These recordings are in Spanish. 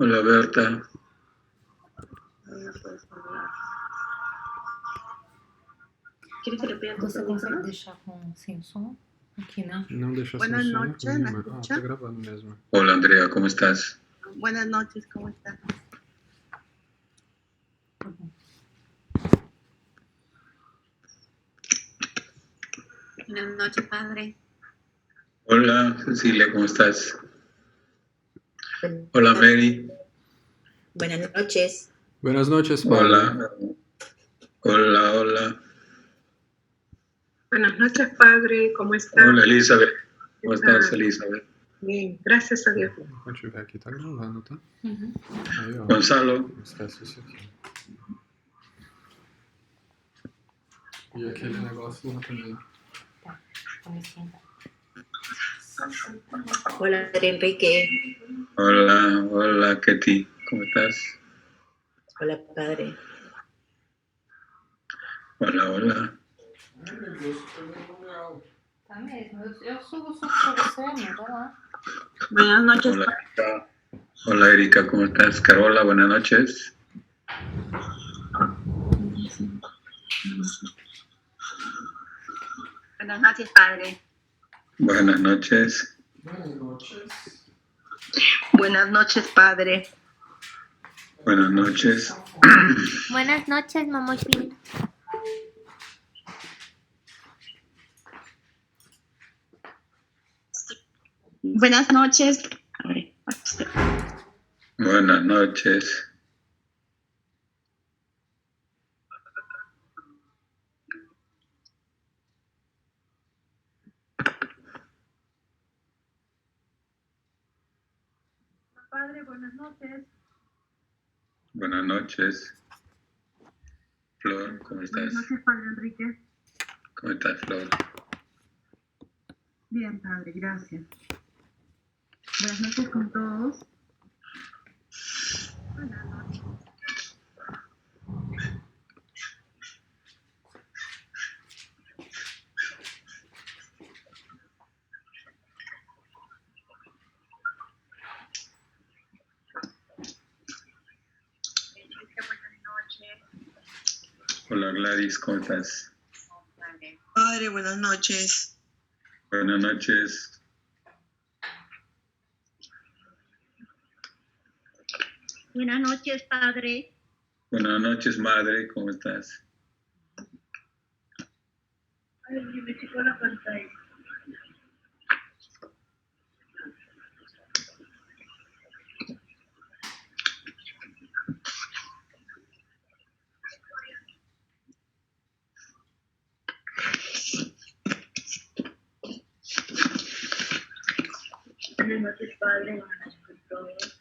Hola Berta. ¿Quieres que le pida Você consegue deixar sem som? Aqui, né? Não deixa sem Buenas som noches, aqui, ¿me mas... escucha? tá gravando mesmo. Hola Andrea, ¿cómo estás? Buenas noches, ¿cómo está? Buenas noches, padre. Hola Cecilia, ¿cómo estás? Hola Mary. Buenas noches. Buenas noches, padre. Hola. Hola, hola. Buenas noches, padre. ¿Cómo está? Hola Elizabeth. ¿Cómo estás, Elizabeth? Bien, gracias a Dios. Enquanto tiver aqui, tá gravando, tá? Uhum. Aí, ó. Gonzalo. Não esquece isso aqui. E aquele negócio lá também. Tá, vamos sentar. Hola, Padre Enrique. Hola, hola Ketty. ¿Cómo estás? Hola, Padre. Hola, hola. Tá mesmo. Eu subo o som pra você, amor. Vai lá. Buenas noches, Hola Erika. Hola Erika, ¿cómo estás? Carola, buenas noches. Buenas noches, padre. Buenas noches. Buenas noches. Buenas noches, padre. Buenas noches. Buenas noches, mamochín. Buenas noches. Buenas noches. Padre, buenas noches. Buenas noches. Flor, ¿cómo estás? Buenas noches, padre Enrique. ¿Cómo estás, Flor? Bien, padre, gracias. Buenas noches con todos. Buenas noches. Hola Gladys, ¿cómo estás? Padre, buenas noches. Buenas noches. Buenas noches, padre. Buenas noches, madre, ¿cómo estás? Ay, me chicó la pantalla. Buenas noches, padre. Buenas noches con todos.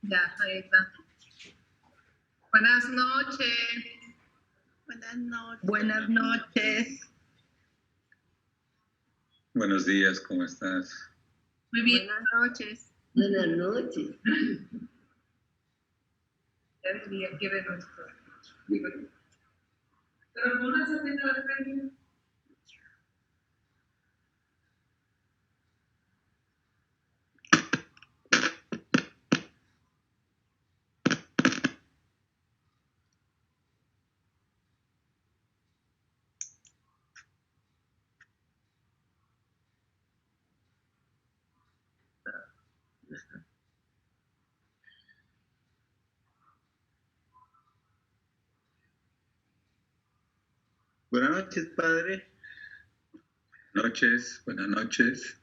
Ya, ahí está. Buenas noches. Buenas noches. Buenas noches. Buenos días, ¿cómo estás? Muy bien. Buenas noches. Buenas noches. Ya venía aquí de nuestro. Digo, pero no las haciendo la reunión. Buenas noches, padre. Noches, buenas noches.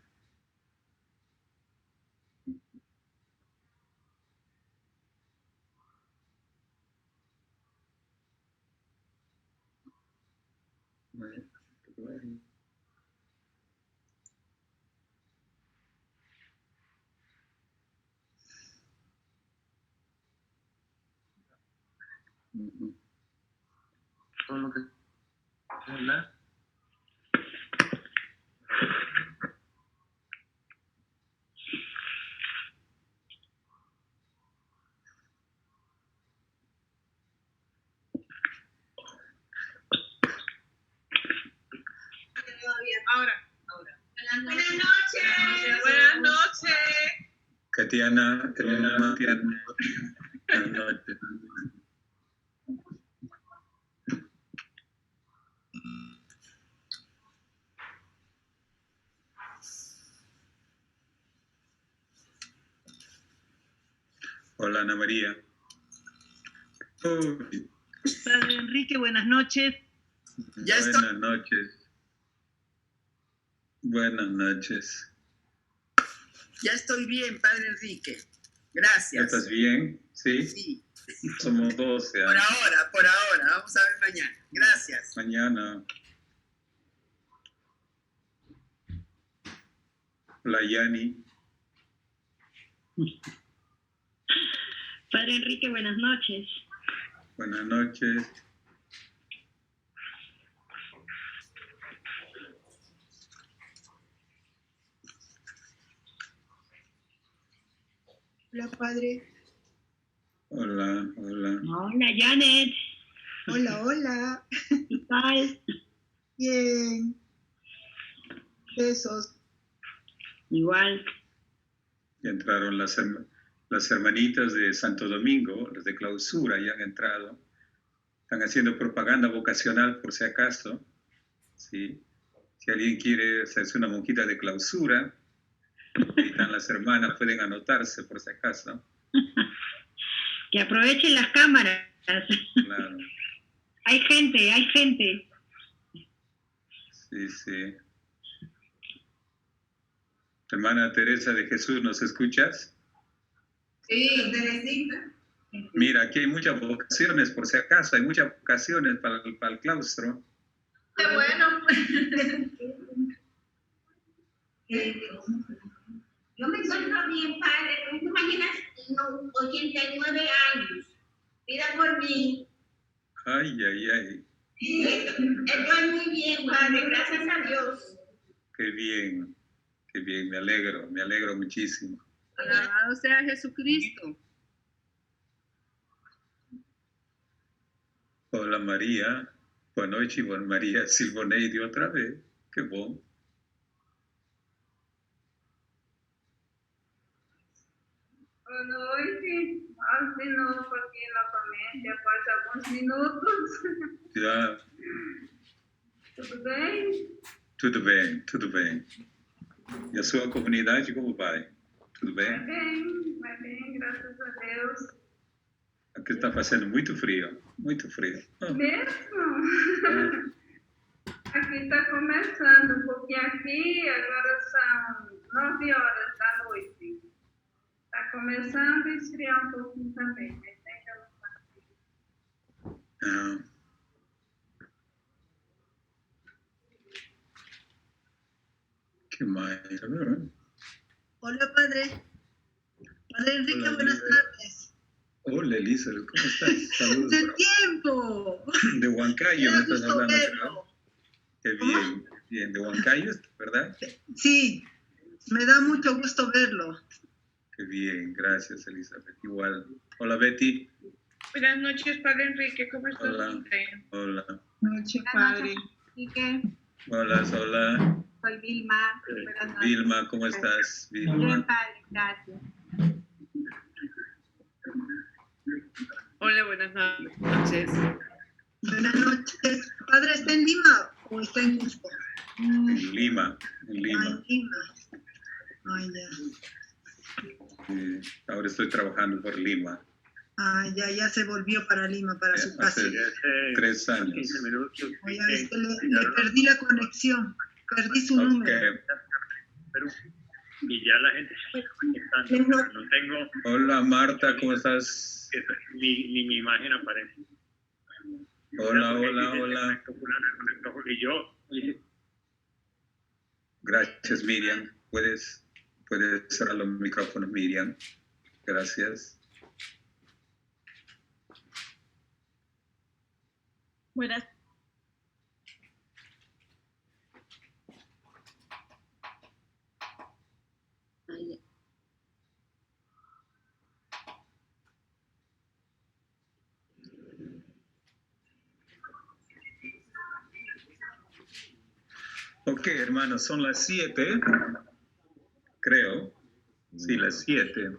Solo que hola. Tatiana, hermana Tatiana. Buenas noches. Hola, Ana María. Uy, Padre Enrique, buenas noches. buenas noches. Buenas noches. Ya estoy bien, Padre Enrique. ¿Ya Gracias. estás bien? ¿Sí? Sí, Somos 12. por ahora. Vamos a ver mañana. Gracias. Mañana. Hola, Yani. Padre Enrique, buenas noches. Buenas noches. Hola, Padre. Hola. Hola, Janet. Hola. ¿Qué tal? Bien. Besos. Igual. Ya entraron las hermanitas de Santo Domingo, las de clausura, ya han entrado. Están haciendo propaganda vocacional por si acaso. ¿Sí? Si alguien quiere hacerse una monjita de clausura, ahí están las hermanas, pueden anotarse por si acaso. Que aprovechen las cámaras. Claro. Hay gente. Sí. Hermana Teresa de Jesús, ¿nos escuchas? Sí, Teresita. Mira, aquí hay muchas vocaciones, por si acaso, hay muchas vocaciones para el claustro. Qué bueno. Yo me encuentro bien, padre. ¿Tú te imaginas? 89 años. Pida por mí. Ay. Estoy muy bien, padre. Gracias a Dios. Qué bien, me alegro muchísimo. Alabado sea Jesucristo. Hola María, boa noite, María Silvoneide otra vez, qué bom. Boa noite. De novo aqui novamente, após alguns minutos. Já, Tudo bem? tudo bem. E a sua comunidade como vai? Tudo bem? Vai bem, graças a Deus. Aqui está fazendo muito frio. Ah, Mesmo? Aqui está começando um pouquinho aqui, agora são 9 horas da noite. Está começando a esfriar um pouquinho também, mas ainda não está. ah. ¿Qué más? A ver. Hola, Padre. Padre Enrique, Hola, buenas Elizabeth. tardes. Hola Elizabeth, ¿cómo estás? Saludos. ¡De tiempo! De Huancayo Me me da estás gusto hablando, verlo. ¿no? Qué bien, de Huancayo, ¿verdad? Sí, me da mucho gusto verlo. Qué bien, gracias Elizabeth. Igual. Hola Betty. Buenas noches, Padre Enrique, ¿cómo estás? Hola. Noche, Padre. Enrique, Hola. soy Vilma. Buenas noches. Vilma, ¿cómo estás? Bien, Vilma. padre, gracias. Hola, buenas noches. Buenas noches. ¿Padre está en Lima o está en Cusco? En Lima. Ah, en Lima. Ay, ya. Ahora estoy trabajando por Lima. Ah, ya se volvió para Lima, para su casa. Hace 3 años. 15 minutos. Oiga, es que le perdí la conexión. Perdí su número. Ok. Pero, y ya la gente se está conectando, pero no tengo Hola Marta, ¿cómo estás? ni mi imagen aparece. Hola. Y yo, Gracias Miriam. Puedes cerrar los micrófonos, Miriam. Gracias. Buenas. Ok, hermanos, son las 7, creo. Sí, las 7.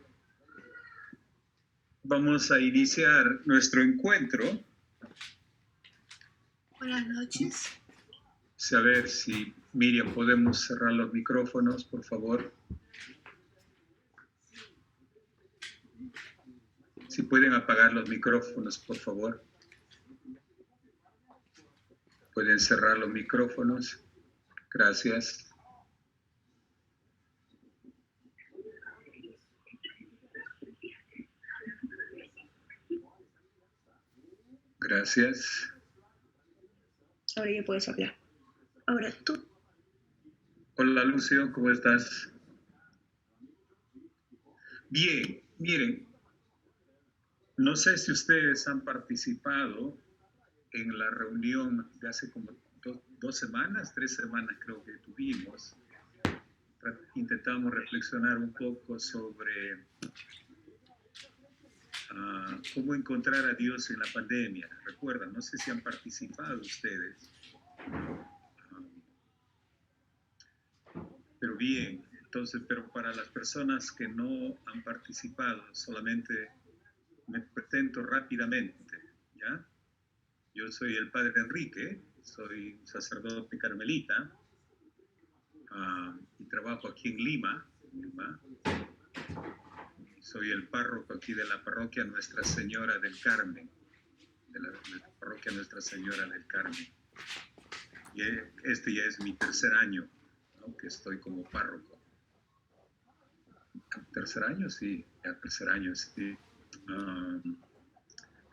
Vamos a iniciar nuestro encuentro. Buenas noches. A ver si, Miriam, podemos cerrar los micrófonos, por favor. Si pueden apagar los micrófonos, por favor. Pueden cerrar los micrófonos. Gracias. Gracias. Ahora ya puedes hablar. Ahora tú. Hola, Lucio, ¿cómo estás? Bien, miren, no sé si ustedes han participado en la reunión de hace como 2 semanas, 3 semanas creo que tuvimos. Intentamos reflexionar un poco sobre cómo encontrar a Dios en la pandemia. Recuerdan, no sé si han participado ustedes. Pero bien, entonces, pero para las personas que no han participado, solamente me presento rápidamente, ¿ya? Yo soy el padre Enrique, soy un sacerdote carmelita y trabajo aquí en Lima. Soy el párroco aquí de la parroquia Nuestra Señora del Carmen, de la parroquia Nuestra Señora del Carmen. Y este ya es mi 3er año, ¿no?, que estoy como párroco. ¿3er año? Sí, ya 3er año, sí.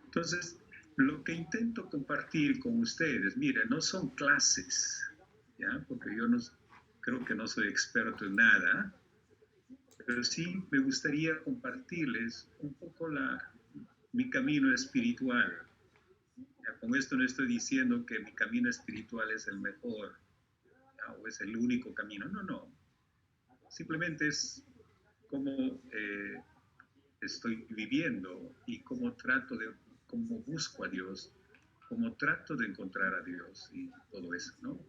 Entonces, lo que intento compartir con ustedes, miren, no son clases, ¿ya? Porque yo no, creo que no soy experto en nada, pero sí me gustaría compartirles un poco mi camino espiritual. Ya, con esto no estoy diciendo que mi camino espiritual es el mejor, ¿ya?, o es el único camino. No. Simplemente es cómo estoy viviendo y cómo busco a Dios, cómo trato de encontrar a Dios y todo eso, ¿no?,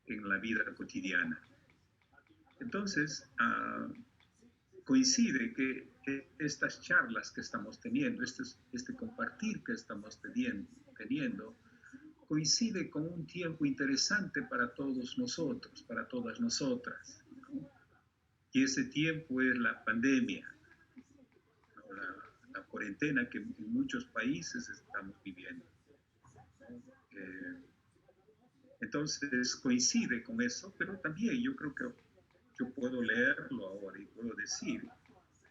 en la vida cotidiana. Entonces, coincide que estas charlas que estamos teniendo, este compartir que estamos teniendo, coincide con un tiempo interesante para todos nosotros, para todas nosotras, ¿no? Y ese tiempo es la pandemia, ¿no?, la cuarentena que en muchos países estamos viviendo, ¿no? Entonces coincide con eso, pero también yo creo que yo puedo leerlo ahora y puedo decir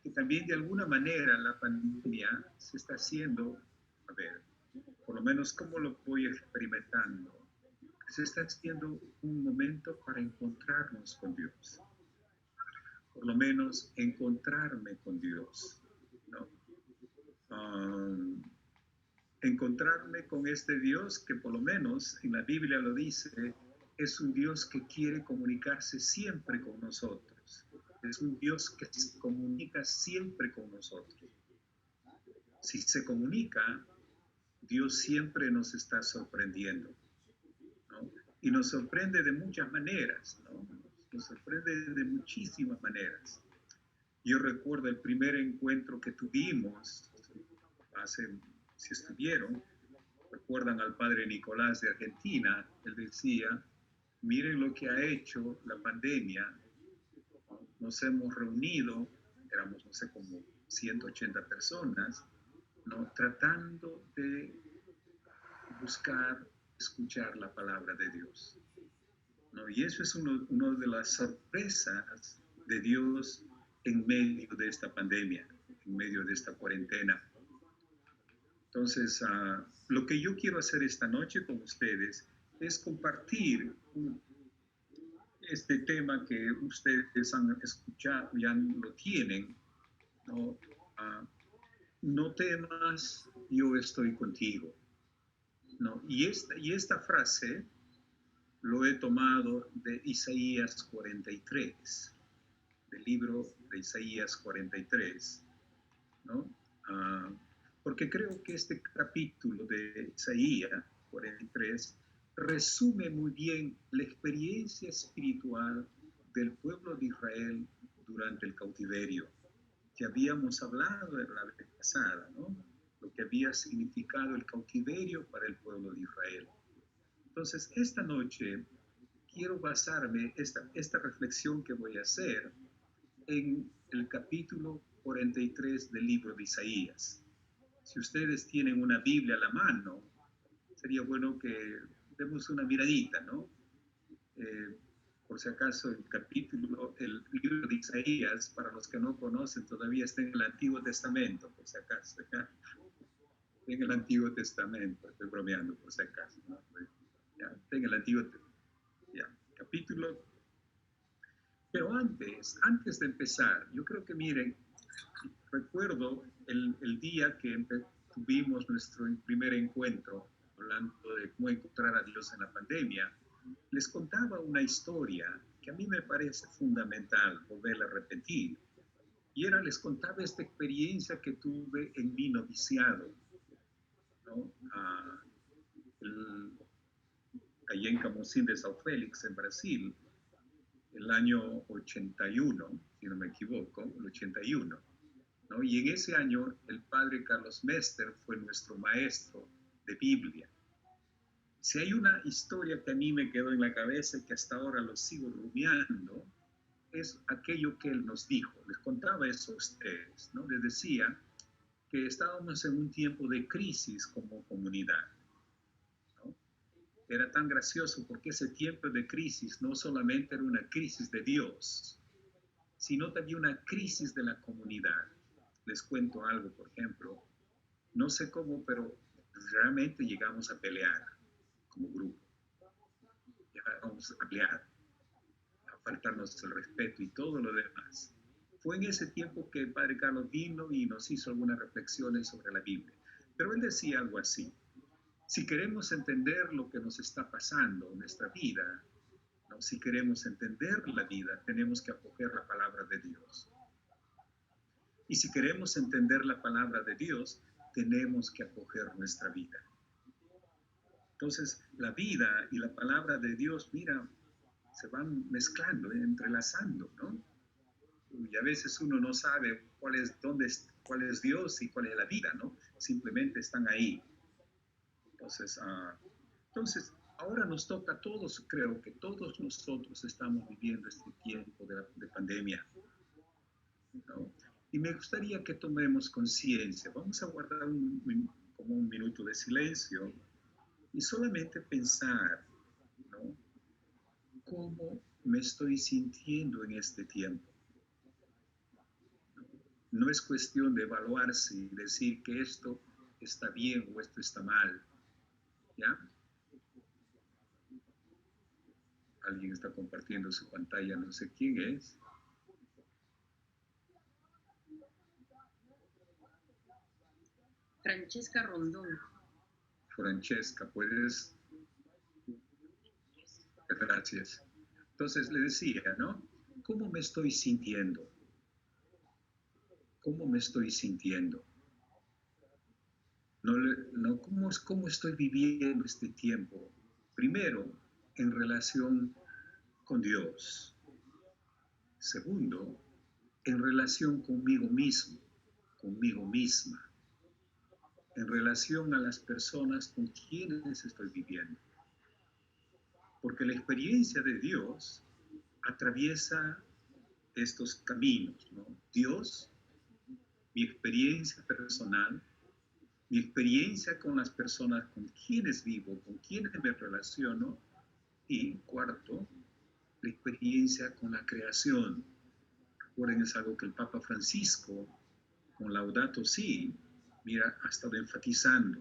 que también de alguna manera la pandemia se está haciendo, a ver, por lo menos como lo voy experimentando, se está haciendo un momento para encontrarnos con Dios, por lo menos encontrarme con Dios, ¿no? Encontrarme con este Dios que por lo menos en la Biblia lo dice, es un Dios que quiere comunicarse siempre con nosotros. Es un Dios que se comunica siempre con nosotros. Si se comunica, Dios siempre nos está sorprendiendo, ¿no? Y nos sorprende de muchas maneras, ¿no? Nos sorprende de muchísimas maneras. Yo recuerdo el primer encuentro que tuvimos, si estuvieron, recuerdan al padre Nicolás de Argentina, él decía, miren lo que ha hecho la pandemia. Nos hemos reunido, éramos, no sé, como 180 personas, ¿no?, tratando de buscar, escuchar la palabra de Dios, ¿no? Y eso es una de las sorpresas de Dios en medio de esta pandemia, en medio de esta cuarentena. Entonces, lo que yo quiero hacer esta noche con ustedes es compartir este tema que ustedes han escuchado, ya lo tienen, ¿no? No temas, yo estoy contigo, ¿no? Y esta frase lo he tomado de Isaías 43, del libro de Isaías 43, ¿no? Porque creo que este capítulo de Isaías 43 resume muy bien la experiencia espiritual del pueblo de Israel durante el cautiverio. que habíamos hablado en la vez pasada, ¿no? Lo que había significado el cautiverio para el pueblo de Israel. Entonces, esta noche quiero basarme, esta reflexión que voy a hacer, en el capítulo 43 del libro de Isaías. Si ustedes tienen una Biblia a la mano, sería bueno que demos una miradita, ¿no? Por si acaso el libro de Isaías, para los que no conocen, todavía está en el Antiguo Testamento, por si acaso. En el Antiguo Testamento, estoy bromeando por si acaso, ¿no? Ya, está en el Antiguo capítulo. Pero antes de empezar, yo creo que miren, recuerdo el día que tuvimos nuestro primer encuentro, hablando de cómo encontrar a Dios en la pandemia. Les contaba una historia que a mí me parece fundamental volverla a repetir. Y les contaba esta experiencia que tuve en mi noviciado, ¿no? Allí en Camocín de São Félix, en Brasil, el año 81, si no me equivoco, el 81. ¿No? Y en ese año el padre Carlos Mester fue nuestro maestro de Biblia. Si hay una historia que a mí me quedó en la cabeza y que hasta ahora lo sigo rumiando, es aquello que él nos dijo. Les contaba eso a ustedes, ¿no? Les decía que estábamos en un tiempo de crisis como comunidad, ¿no? Era tan gracioso porque ese tiempo de crisis no solamente era una crisis de Dios, sino también una crisis de la comunidad. Les cuento algo, por ejemplo, no sé cómo, pero realmente llegamos a pelear como grupo. Llegamos a pelear, a faltarnos el respeto y todo lo demás. Fue en ese tiempo que el padre Carlos vino y nos hizo algunas reflexiones sobre la Biblia. Pero él decía algo así: si queremos entender lo que nos está pasando en nuestra vida, ¿no? Si queremos entender la vida, tenemos que acoger la palabra de Dios. Y si queremos entender la palabra de Dios, tenemos que acoger nuestra vida. Entonces, la vida y la palabra de Dios, mira, se van mezclando, entrelazando, ¿no? Y a veces uno no sabe cuál es Dios y cuál es la vida, ¿no? Simplemente están ahí. Entonces, ahora nos toca a todos, creo que todos nosotros estamos viviendo este tiempo de pandemia, ¿no? Y me gustaría que tomemos conciencia. Vamos a guardar como un minuto de silencio y solamente pensar, ¿no? ¿Cómo me estoy sintiendo en este tiempo? No es cuestión de evaluarse y decir que esto está bien o esto está mal, ¿ya? Alguien está compartiendo su pantalla, no sé quién es. Francesca Rondón. Francesca, ¿puedes? Gracias. Entonces le decía, ¿no? ¿Cómo me estoy sintiendo? ¿Cómo me estoy sintiendo? ¿Cómo estoy viviendo este tiempo? Primero, en relación con Dios. Segundo, en relación conmigo mismo, conmigo misma. En relación a las personas con quienes estoy viviendo. Porque la experiencia de Dios atraviesa estos caminos, ¿no? Dios, mi experiencia personal, mi experiencia con las personas con quienes vivo, con quienes me relaciono, y cuarto, la experiencia con la creación. Recuerden, es algo que el Papa Francisco, con Laudato Si, mira, ha estado enfatizando,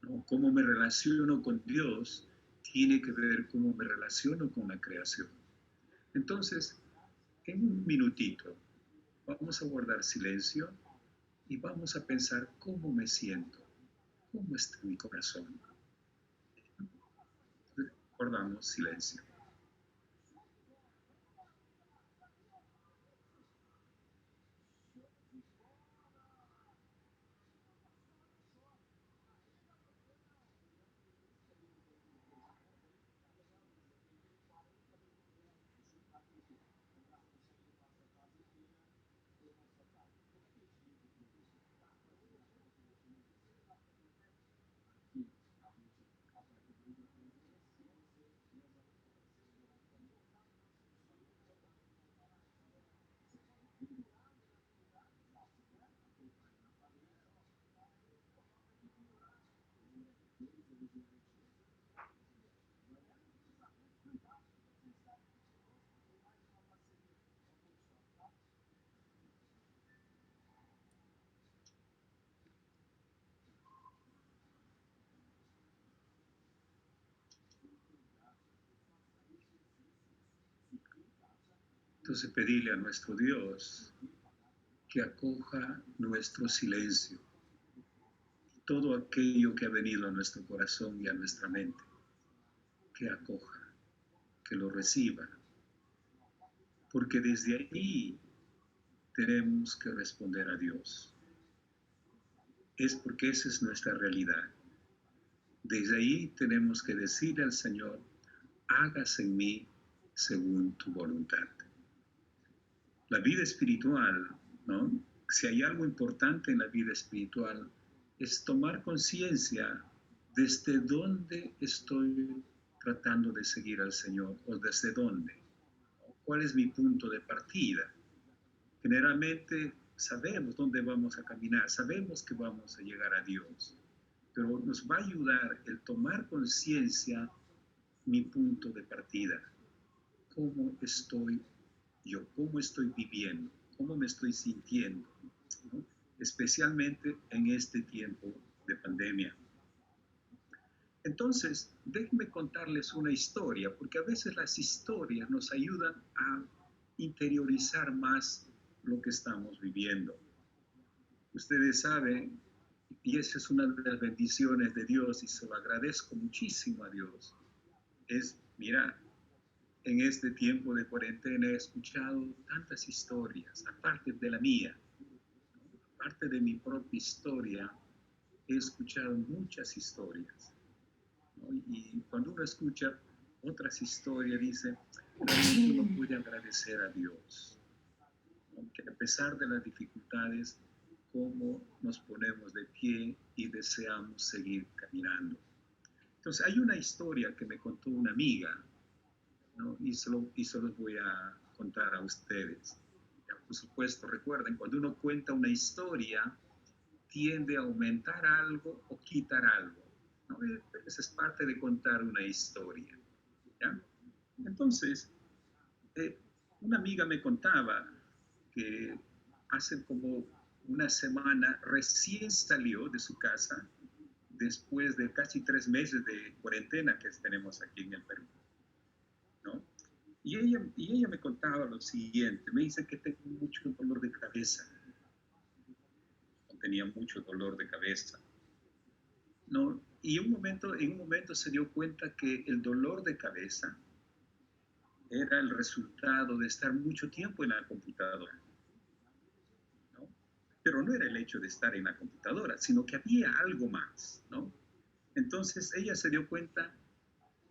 ¿no? Cómo me relaciono con Dios tiene que ver cómo me relaciono con la creación. Entonces, en un minutito, vamos a guardar silencio y vamos a pensar cómo me siento, cómo está mi corazón. Guardamos silencio. Entonces pedirle a nuestro Dios que acoja nuestro silencio, todo aquello que ha venido a nuestro corazón y a nuestra mente, que acoja, que lo reciba, porque desde ahí tenemos que responder a Dios. Es porque esa es nuestra realidad. Desde ahí tenemos que decirle al Señor, hágase en mí según tu voluntad. La vida espiritual, ¿no? Si hay algo importante en la vida espiritual, es tomar conciencia desde dónde estoy tratando de seguir al Señor o desde dónde. ¿Cuál es mi punto de partida? Generalmente sabemos dónde vamos a caminar, sabemos que vamos a llegar a Dios, pero nos va a ayudar el tomar conciencia mi punto de partida. ¿Cómo estoy yo? ¿Cómo estoy viviendo? ¿Cómo me estoy sintiendo? ¿No? Especialmente en este tiempo de pandemia. Entonces, déjenme contarles una historia, porque a veces las historias nos ayudan a interiorizar más lo que estamos viviendo. Ustedes saben, y esa es una de las bendiciones de Dios, y se lo agradezco muchísimo a Dios, es, mira, en este tiempo de cuarentena he escuchado tantas historias, aparte de la mía, aparte de mi propia historia, he escuchado muchas historias, ¿no? Y cuando uno escucha otras historias, dice, realmente uno puede agradecer a Dios, ¿no? Que a pesar de las dificultades, cómo nos ponemos de pie y deseamos seguir caminando. Entonces, hay una historia que me contó una amiga, ¿no? Y se los voy a contar a ustedes. Ya, por supuesto, recuerden, cuando uno cuenta una historia, tiende a aumentar algo o quitar algo, ¿no? Esa es parte de contar una historia, ¿ya? Entonces, una amiga me contaba que hace como una semana recién salió de su casa después de casi 3 meses de cuarentena que tenemos aquí en el Perú, ¿no? Y ella me contaba lo siguiente, me dice que tengo mucho dolor de cabeza. Tenía mucho dolor de cabeza, ¿no? Y en un momento se dio cuenta que el dolor de cabeza era el resultado de estar mucho tiempo en la computadora, ¿no? Pero no era el hecho de estar en la computadora, sino que había algo más, ¿no? Entonces ella se dio cuenta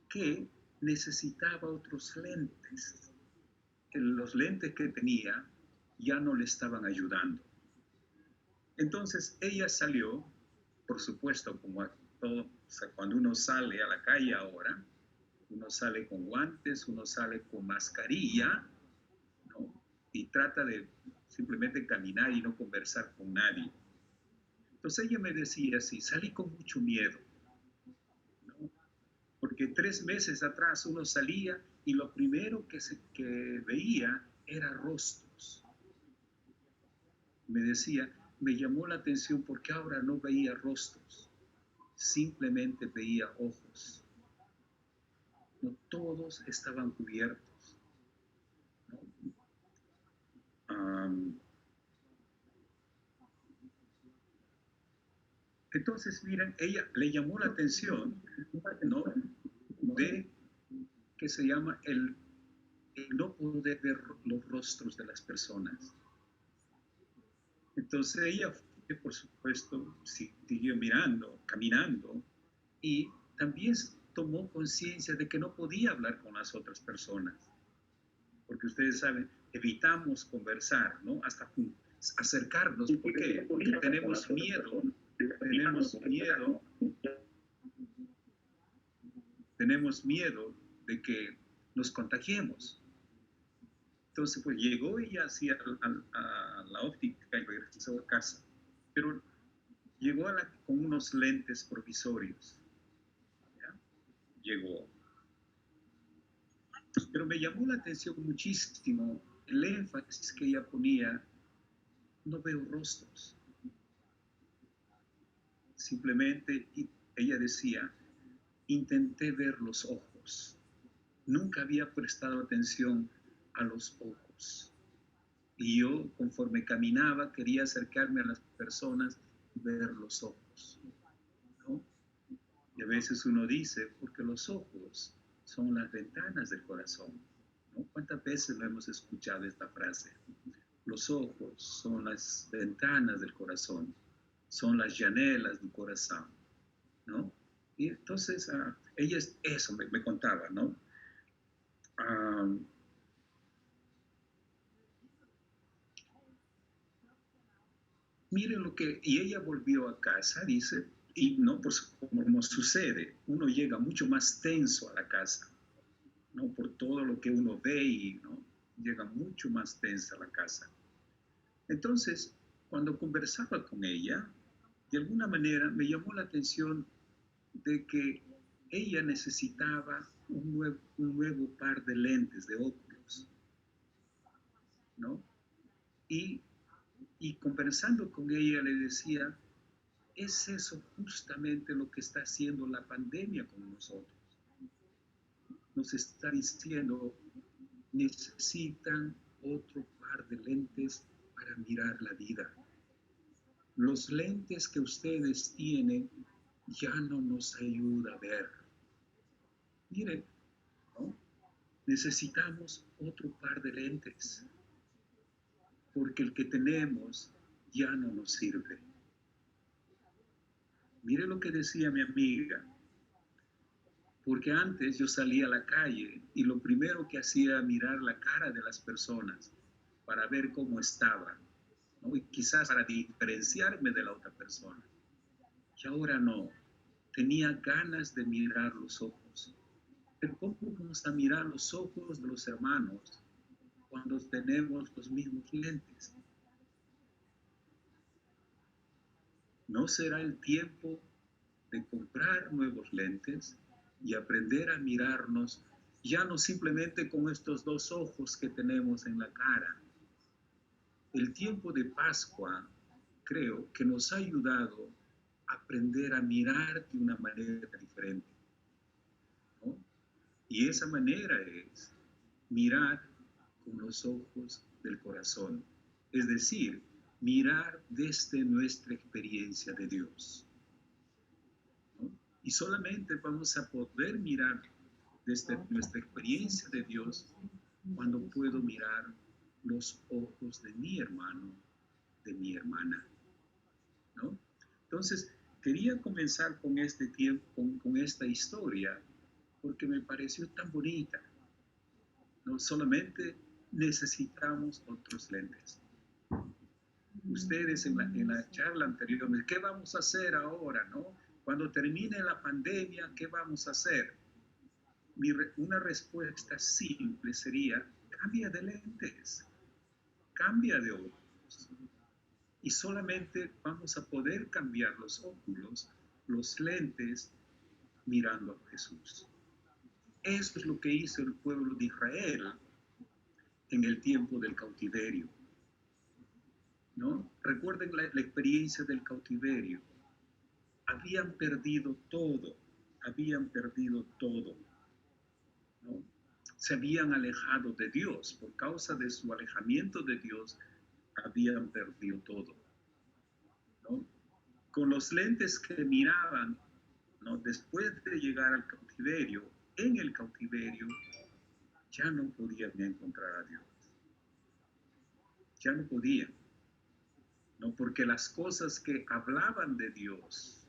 que necesitaba otros lentes, que los lentes que tenía ya no le estaban ayudando. Entonces ella salió, por supuesto, como a todo, o sea, cuando uno sale a la calle ahora, uno sale con guantes, uno sale con mascarilla, ¿no? Y trata de simplemente caminar y no conversar con nadie. Entonces ella me decía así, salí con mucho miedo, ¿no? Porque 3 meses atrás uno salía y lo primero que veía era rostros. Me decía, me llamó la atención porque ahora no veía rostros, simplemente veía ojos. No todos estaban cubiertos, ¿no? Entonces, miren, ella le llamó la atención, ¿no? De que se llama el no poder ver los rostros de las personas. Entonces ella, por supuesto, siguió mirando, caminando, y también tomó conciencia de que no podía hablar con las otras personas. Porque ustedes saben, evitamos conversar, ¿no? Hasta acercarnos. ¿Por qué? Porque tenemos miedo de que nos contagiemos. Entonces, pues llegó ella así a la óptica y regresó a casa, pero llegó con unos lentes provisorios, ¿ya? Llegó. Pero me llamó la atención muchísimo el énfasis que ella ponía, no veo rostros. Simplemente ella decía, intenté ver los ojos. Nunca había prestado atención a los ojos. ojos. Y yo, conforme caminaba, quería acercarme a las personas y ver los ojos, ¿no? Y a veces uno dice, porque los ojos son las ventanas del corazón, ¿no? ¿Cuántas veces lo hemos escuchado esta frase? Los ojos son las ventanas del corazón, son las llanelas del corazón, ¿no? Y entonces ella eso me contaba, ¿no? Miren lo que, y ella volvió a casa, dice, y no, pues como sucede, uno llega mucho más tenso a la casa, ¿no? Por todo lo que uno ve y, ¿no? Llega mucho más tensa a la casa. Entonces, cuando conversaba con ella, de alguna manera me llamó la atención de que ella necesitaba un nuevo par de lentes, de óculos, ¿no? Y conversando con ella le decía, es eso justamente lo que está haciendo la pandemia con nosotros. Nos está diciendo, necesitan otro par de lentes para mirar la vida. Los lentes que ustedes tienen ya no nos ayuda a ver. Miren, ¿no? Necesitamos otro par de lentes, porque el que tenemos ya no nos sirve. Mire lo que decía mi amiga, porque antes yo salía a la calle y lo primero que hacía era mirar la cara de las personas para ver cómo estaban, ¿no? Y quizás para diferenciarme de la otra persona. Y ahora no, tenía ganas de mirar los ojos. Pero ¿cómo vamos a mirar los ojos de los hermanos cuando tenemos los mismos lentes? ¿No será el tiempo de comprar nuevos lentes y aprender a mirarnos ya no simplemente con estos dos ojos que tenemos en la cara? El tiempo de Pascua creo que nos ha ayudado a aprender a mirar de una manera diferente, ¿no? Y esa manera es mirar con los ojos del corazón, es decir, mirar desde nuestra experiencia de Dios, ¿no? Y solamente vamos a poder mirar desde nuestra experiencia de Dios cuando puedo mirar los ojos de mi hermano, de mi hermana, ¿no? Entonces, quería comenzar con este tiempo, con esta historia, porque me pareció tan bonita. No solamente necesitamos otros lentes. Ustedes en la charla anterior, ¿qué vamos a hacer ahora, no? Cuando termine la pandemia, ¿qué vamos a hacer? Una respuesta simple sería, cambia de lentes, cambia de óculos. Y solamente vamos a poder cambiar los óculos, los lentes, mirando a Jesús. Eso es lo que hizo el pueblo de Israel en el tiempo del cautiverio, ¿no? Recuerden la experiencia del cautiverio. Habían perdido todo, ¿no? Se habían alejado de Dios. Por causa de su alejamiento de Dios, habían perdido todo, ¿no? Con los lentes que miraban, ¿no? Después de llegar al cautiverio, en el cautiverio, ya no podían encontrar a Dios. Ya no podían, ¿no? Porque las cosas que hablaban de Dios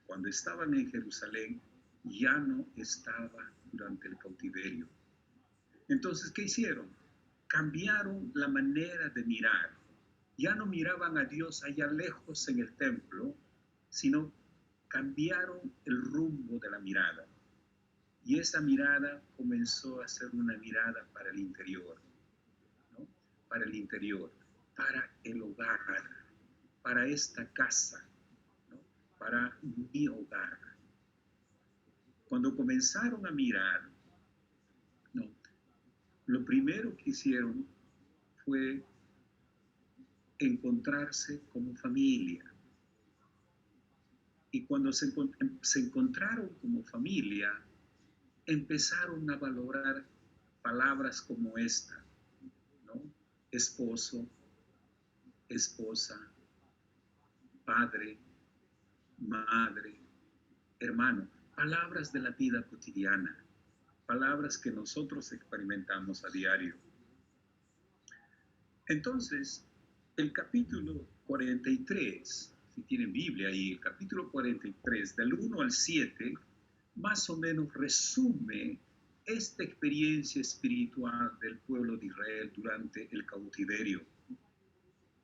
cuando estaban en Jerusalén ya no estaban durante el cautiverio. Entonces, ¿qué hicieron? Cambiaron la manera de mirar. Ya no miraban a Dios allá lejos en el templo, sino cambiaron el rumbo de la mirada. Y esa mirada comenzó a ser una mirada para el interior, ¿no? Para el interior, para el hogar, para esta casa, ¿no? Para mi hogar. Cuando comenzaron a mirar, ¿no? Lo primero que hicieron fue encontrarse como familia. Y cuando se encontraron como familia, empezaron a valorar palabras como esta: esposo, esposa, padre, madre, hermano. Palabras de la vida cotidiana, palabras que nosotros experimentamos a diario. Entonces, el capítulo 43, si tienen Biblia ahí, el capítulo 43, del 1 al 7, más o menos resume esta experiencia espiritual del pueblo de Israel durante el cautiverio,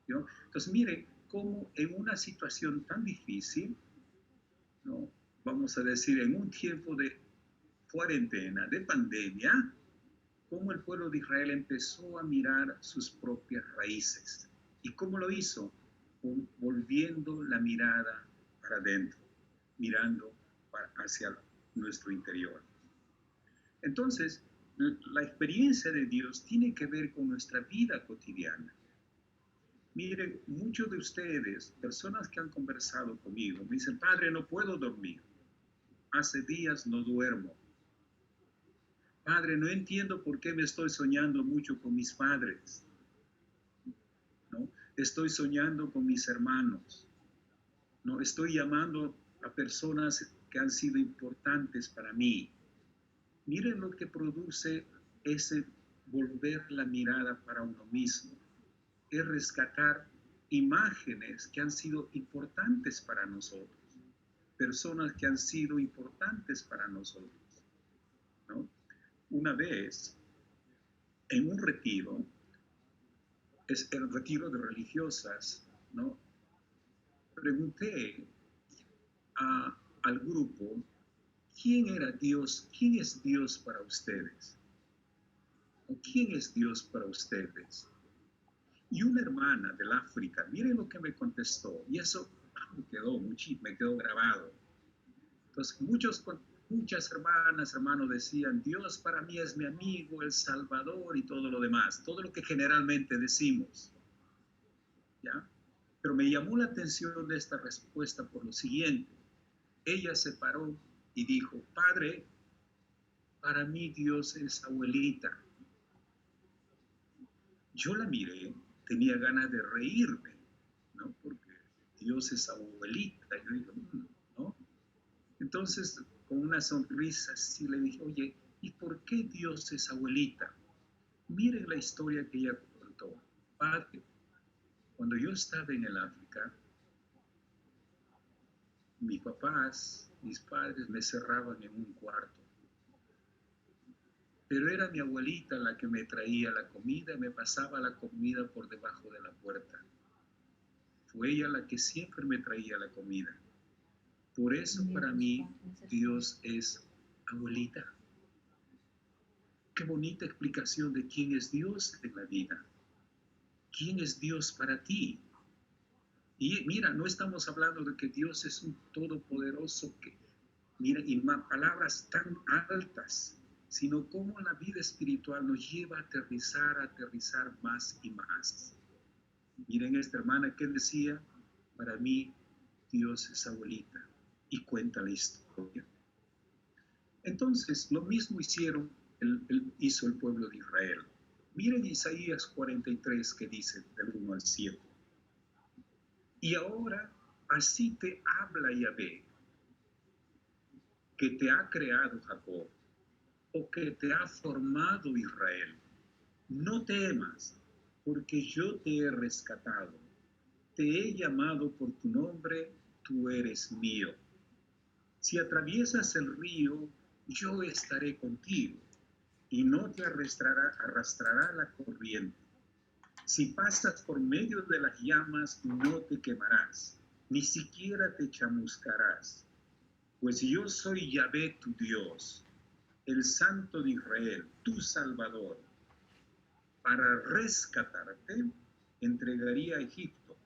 ¿no? Entonces, mire cómo en una situación tan difícil, ¿no? Vamos a decir, en un tiempo de cuarentena, de pandemia, cómo el pueblo de Israel empezó a mirar sus propias raíces. ¿Y cómo lo hizo? Volviendo la mirada para adentro, mirando hacia nuestro interior. Entonces, la experiencia de Dios tiene que ver con nuestra vida cotidiana. Miren, muchos de ustedes, personas que han conversado conmigo, me dicen, padre, no puedo dormir. Hace días no duermo. Padre, no entiendo por qué me estoy soñando mucho con mis padres, ¿no? Estoy soñando con mis hermanos, ¿no? Estoy llamando a personas que han sido importantes para mí. Miren lo que produce ese volver la mirada para uno mismo. Es rescatar imágenes que han sido importantes para nosotros, personas que han sido importantes para nosotros, ¿no? Una vez, en un retiro, es el retiro de religiosas, ¿no? Pregunté al grupo, ¿quién era Dios? ¿Quién es Dios para ustedes? ¿O quién es Dios para ustedes? Y una hermana del África, miren lo que me contestó, y eso me quedó grabado. Entonces, muchas hermanos decían, Dios para mí es mi amigo, el Salvador y todo lo demás, todo lo que generalmente decimos, ¿ya? Pero me llamó la atención de esta respuesta por lo siguiente. Ella se paró y dijo, Padre, para mí Dios es abuelita. Yo la miré, tenía ganas de reírme, ¿no? Porque Dios es abuelita. Yo digo, ¿no? Entonces, con una sonrisa así le dije, oye, ¿y por qué Dios es abuelita? Miren la historia que ella contó. Padre, cuando yo estaba en el África, mis papás, mis padres me cerraban en un cuarto. Pero era mi abuelita la que me traía la comida y me pasaba la comida por debajo de la puerta. Fue ella la que siempre me traía la comida. Por eso para mí Dios es abuelita. Qué bonita explicación de quién es Dios en la vida. ¿Quién es Dios para ti? Y mira, no estamos hablando de que Dios es un todopoderoso, mira, y más palabras tan altas, sino cómo la vida espiritual nos lleva a aterrizar más y más. Miren esta hermana que decía, para mí Dios es abuelita, y cuenta la historia. Entonces, lo mismo hizo el pueblo de Israel. Miren Isaías 43 que dice del 1 al 7. Y ahora así te habla Yahvé, que te ha creado Jacob, o que te ha formado Israel. No temas, porque yo te he rescatado. Te he llamado por tu nombre, tú eres mío. Si atraviesas el río, yo estaré contigo, y no te arrastrará la corriente. Si pasas por medio de las llamas, no te quemarás, ni siquiera te chamuscarás. Pues yo soy Yahvé tu Dios, el Santo de Israel, tu Salvador. Para rescatarte, entregaría a Egipto,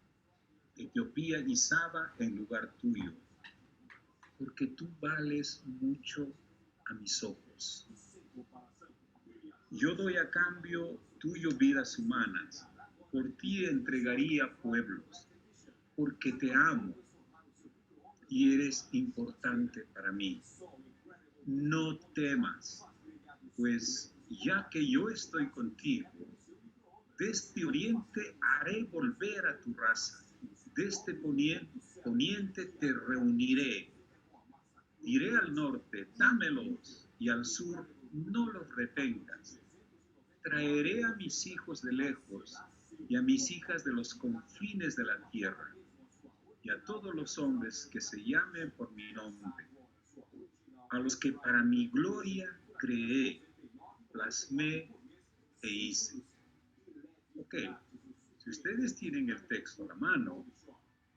Etiopía y Saba en lugar tuyo, porque tú vales mucho a mis ojos. Yo doy a cambio tuyo vidas humanas, por ti entregaría pueblos, porque te amo y eres importante para mí. No temas, pues ya que yo estoy contigo, Desde oriente haré volver a tu raza. Desde poniente te reuniré. Diré al norte, dámelos, y al sur, no los retengas. Traeré a mis hijos de lejos y a mis hijas de los confines de la tierra, y a todos los hombres que se llamen por mi nombre, a los que para mi gloria creé, plasmé e hice. Ok, si ustedes tienen el texto a la mano,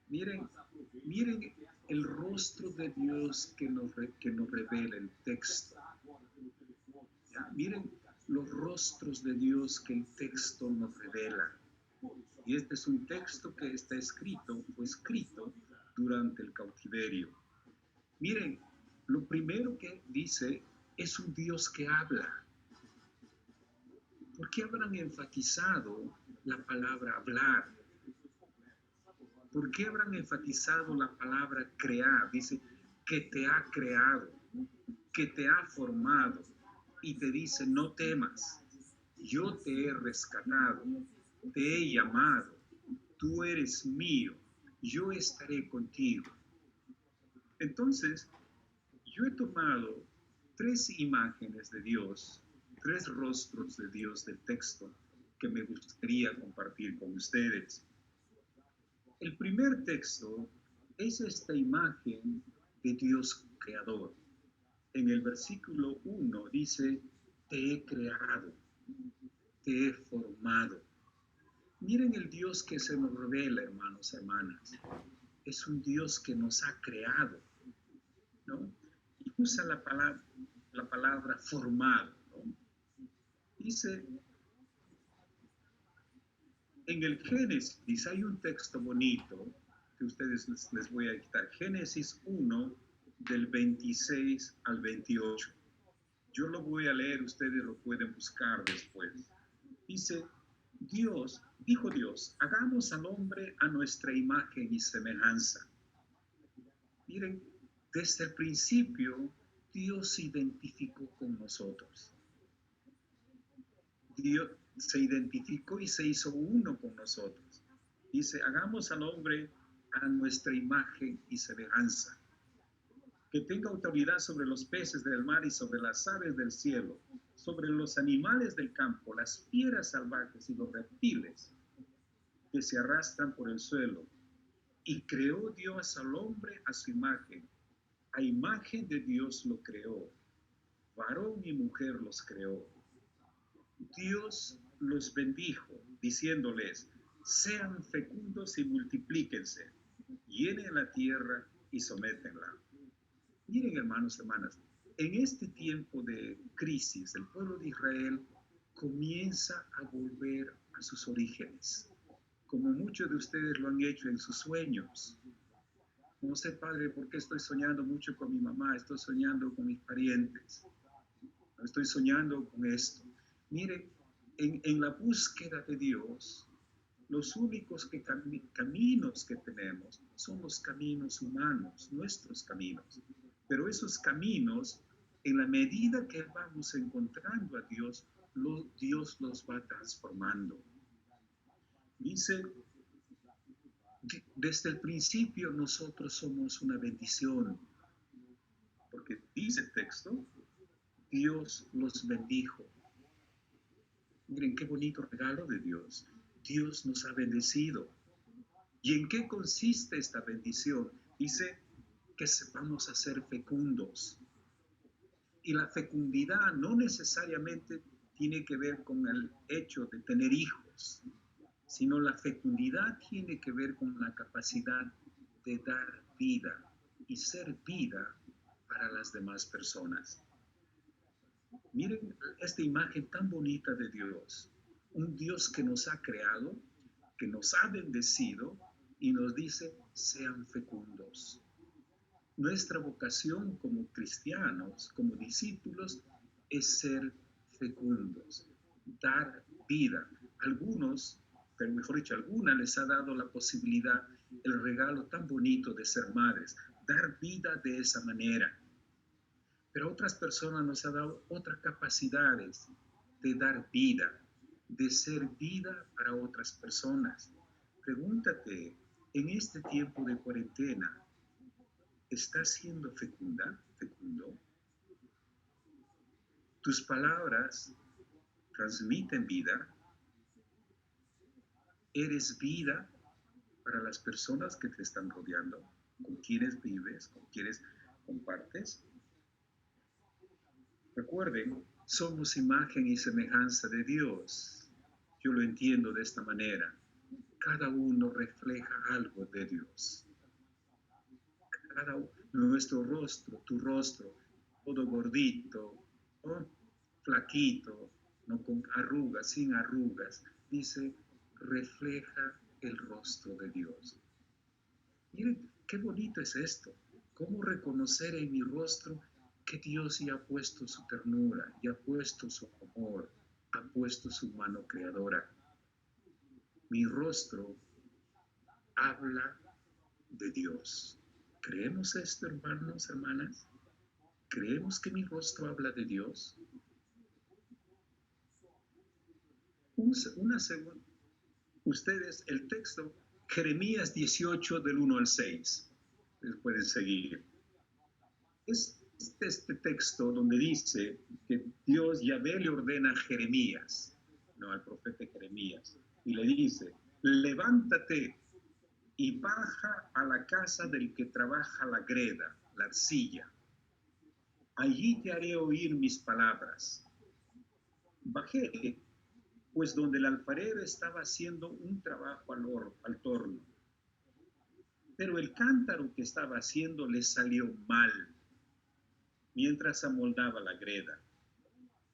miren el rostro de Dios que nos revela el texto. ¿Ya? Miren los rostros de Dios que el texto nos revela. Y este es un texto que fue escrito durante el cautiverio. Miren, lo primero que dice es un Dios que habla. ¿Por qué habrán enfatizado la palabra hablar? ¿Por qué habrán enfatizado la palabra crear? Dice que te ha creado, que te ha formado, y te dice no temas, yo te he rescatado, te he llamado, tú eres mío, yo estaré contigo. Entonces, yo he tomado 3 imágenes de Dios, 3 rostros de Dios del texto que me gustaría compartir con ustedes. El primer texto es esta imagen de Dios creador. En el versículo 1 dice, te he creado, te he formado. Miren el Dios que se nos revela, hermanos, hermanas. Es un Dios que nos ha creado, ¿no? Y usa la palabra formado, ¿no? Dice, en el Génesis hay un texto bonito que ustedes les voy a quitar. Génesis 1, del 26 al 28. Yo lo voy a leer, ustedes lo pueden buscar después. Dice, dijo Dios, hagamos al hombre a nuestra imagen y semejanza. Miren, desde el principio, Dios se identificó con nosotros. Dios se identificó y se hizo uno con nosotros. Dice, hagamos al hombre a nuestra imagen y semejanza, que tenga autoridad sobre los peces del mar y sobre las aves del cielo, sobre los animales del campo, las fieras salvajes y los reptiles que se arrastran por el suelo. Y creó Dios al hombre a su imagen. A imagen de Dios lo creó. Varón y mujer los creó. Dios los bendijo, diciéndoles, sean fecundos y multiplíquense, llenen la tierra y sométenla. Miren, hermanos y hermanas, en este tiempo de crisis, el pueblo de Israel comienza a volver a sus orígenes, como muchos de ustedes lo han hecho en sus sueños. No sé, Padre, por qué estoy soñando mucho con mi mamá, estoy soñando con mis parientes, estoy soñando con esto. Miren, en la búsqueda de Dios, los únicos caminos que tenemos son los caminos humanos, nuestros caminos. Pero esos caminos, en la medida que vamos encontrando a Dios, Dios los va transformando. Dice, desde el principio nosotros somos una bendición, porque dice el texto, Dios los bendijo. Miren qué bonito regalo de Dios. Dios nos ha bendecido. ¿Y en qué consiste esta bendición? Dice que sepamos a ser fecundos. Y la fecundidad no necesariamente tiene que ver con el hecho de tener hijos, sino la fecundidad tiene que ver con la capacidad de dar vida y ser vida para las demás personas. Miren esta imagen tan bonita de Dios, un Dios que nos ha creado, que nos ha bendecido y nos dice, sean fecundos. Nuestra vocación como cristianos, como discípulos, es ser fecundos, dar vida. Algunos, pero mejor dicho, algunas les ha dado la posibilidad, el regalo tan bonito de ser madres, dar vida de esa manera. Pero otras personas nos han dado otras capacidades de dar vida. de ser vida para otras personas. Pregúntate, en este tiempo de cuarentena, ¿estás siendo fecundo? ¿Tus palabras transmiten vida? ¿Eres vida para las personas que te están rodeando? ¿Con quienes vives? ¿Con quienes compartes? Recuerden, somos imagen y semejanza de Dios. Yo lo entiendo de esta manera. Cada uno refleja algo de Dios. Nuestro rostro, tu rostro, todo gordito, ¿no? Flaquito, no con arrugas, sin arrugas, dice, refleja el rostro de Dios. Miren, qué bonito es esto. ¿Cómo reconocer en mi rostro que Dios ya ha puesto su ternura, ya ha puesto su amor, ha puesto su mano creadora? Mi rostro habla de Dios. ¿Creemos esto, hermanos, hermanas? ¿Creemos que mi rostro habla de Dios? Una segunda. Ustedes, el texto, Jeremías 18, del 1 al 6. Ustedes pueden seguir. Es este texto donde dice que Dios, Yahvé, le ordena a Jeremías, no al profeta Jeremías, y le dice, levántate y baja a la casa del que trabaja la greda, la arcilla. Allí te haré oír mis palabras. Bajé, pues donde el alfarero estaba haciendo un trabajo al torno. Pero el cántaro que estaba haciendo le salió mal, mientras amoldaba la greda.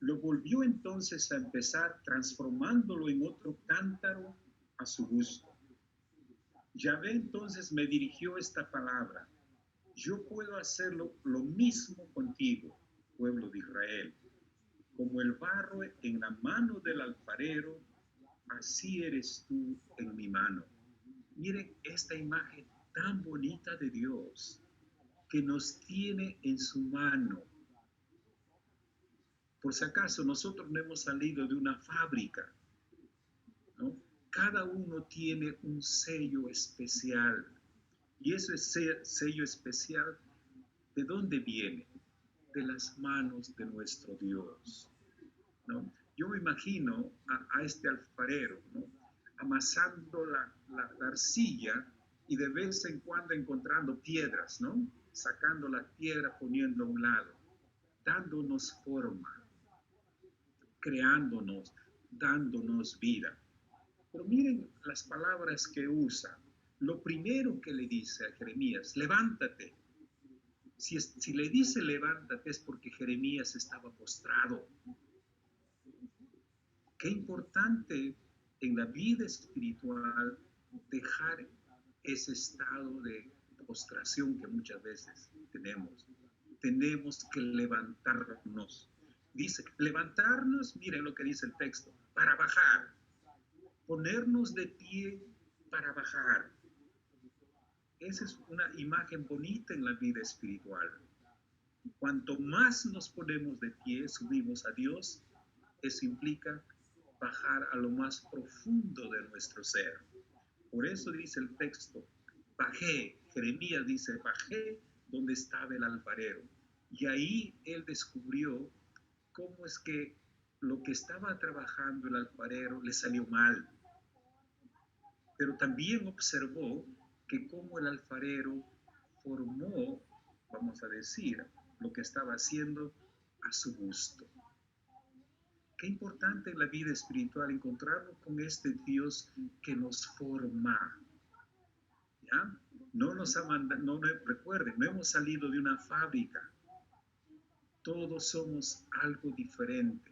Lo volvió entonces a empezar transformándolo en otro cántaro a su gusto. Yahvé entonces me dirigió esta palabra: yo puedo hacerlo lo mismo contigo, pueblo de Israel. Como el barro en la mano del alfarero, así eres tú en mi mano. Miren esta imagen tan bonita de Dios, que nos tiene en su mano. Por si acaso, nosotros no hemos salido de una fábrica, ¿no? Cada uno tiene un sello especial. Y ese sello especial, ¿de dónde viene? De las manos de nuestro Dios, ¿no? Yo me imagino a este alfarero, ¿no? Amasando la arcilla y de vez en cuando encontrando piedras, ¿no? Sacando la piedra, poniendo a un lado, dándonos forma, creándonos, dándonos vida. Pero miren las palabras que usa. Lo primero que le dice a Jeremías, levántate. Si le dice levántate es porque Jeremías estaba postrado. Qué importante en la vida espiritual dejar ese estado de postración que muchas veces tenemos. Tenemos que levantarnos. Dice, levantarnos, miren lo que dice el texto, para bajar. Ponernos de pie para bajar. Esa es una imagen bonita en la vida espiritual. Cuanto más nos ponemos de pie, subimos a Dios, eso implica bajar a lo más profundo de nuestro ser. Por eso dice el texto, bajé, Jeremías dice, bajé donde estaba el alfarero. Y ahí él descubrió cómo es que lo que estaba trabajando el alfarero le salió mal. Pero también observó que como el alfarero formó, vamos a decir, lo que estaba haciendo a su gusto. Qué importante en la vida espiritual encontrarnos con este Dios que nos forma. ¿Ya? No nos ha mandado, recuerden, no hemos salido de una fábrica. Todos somos algo diferente,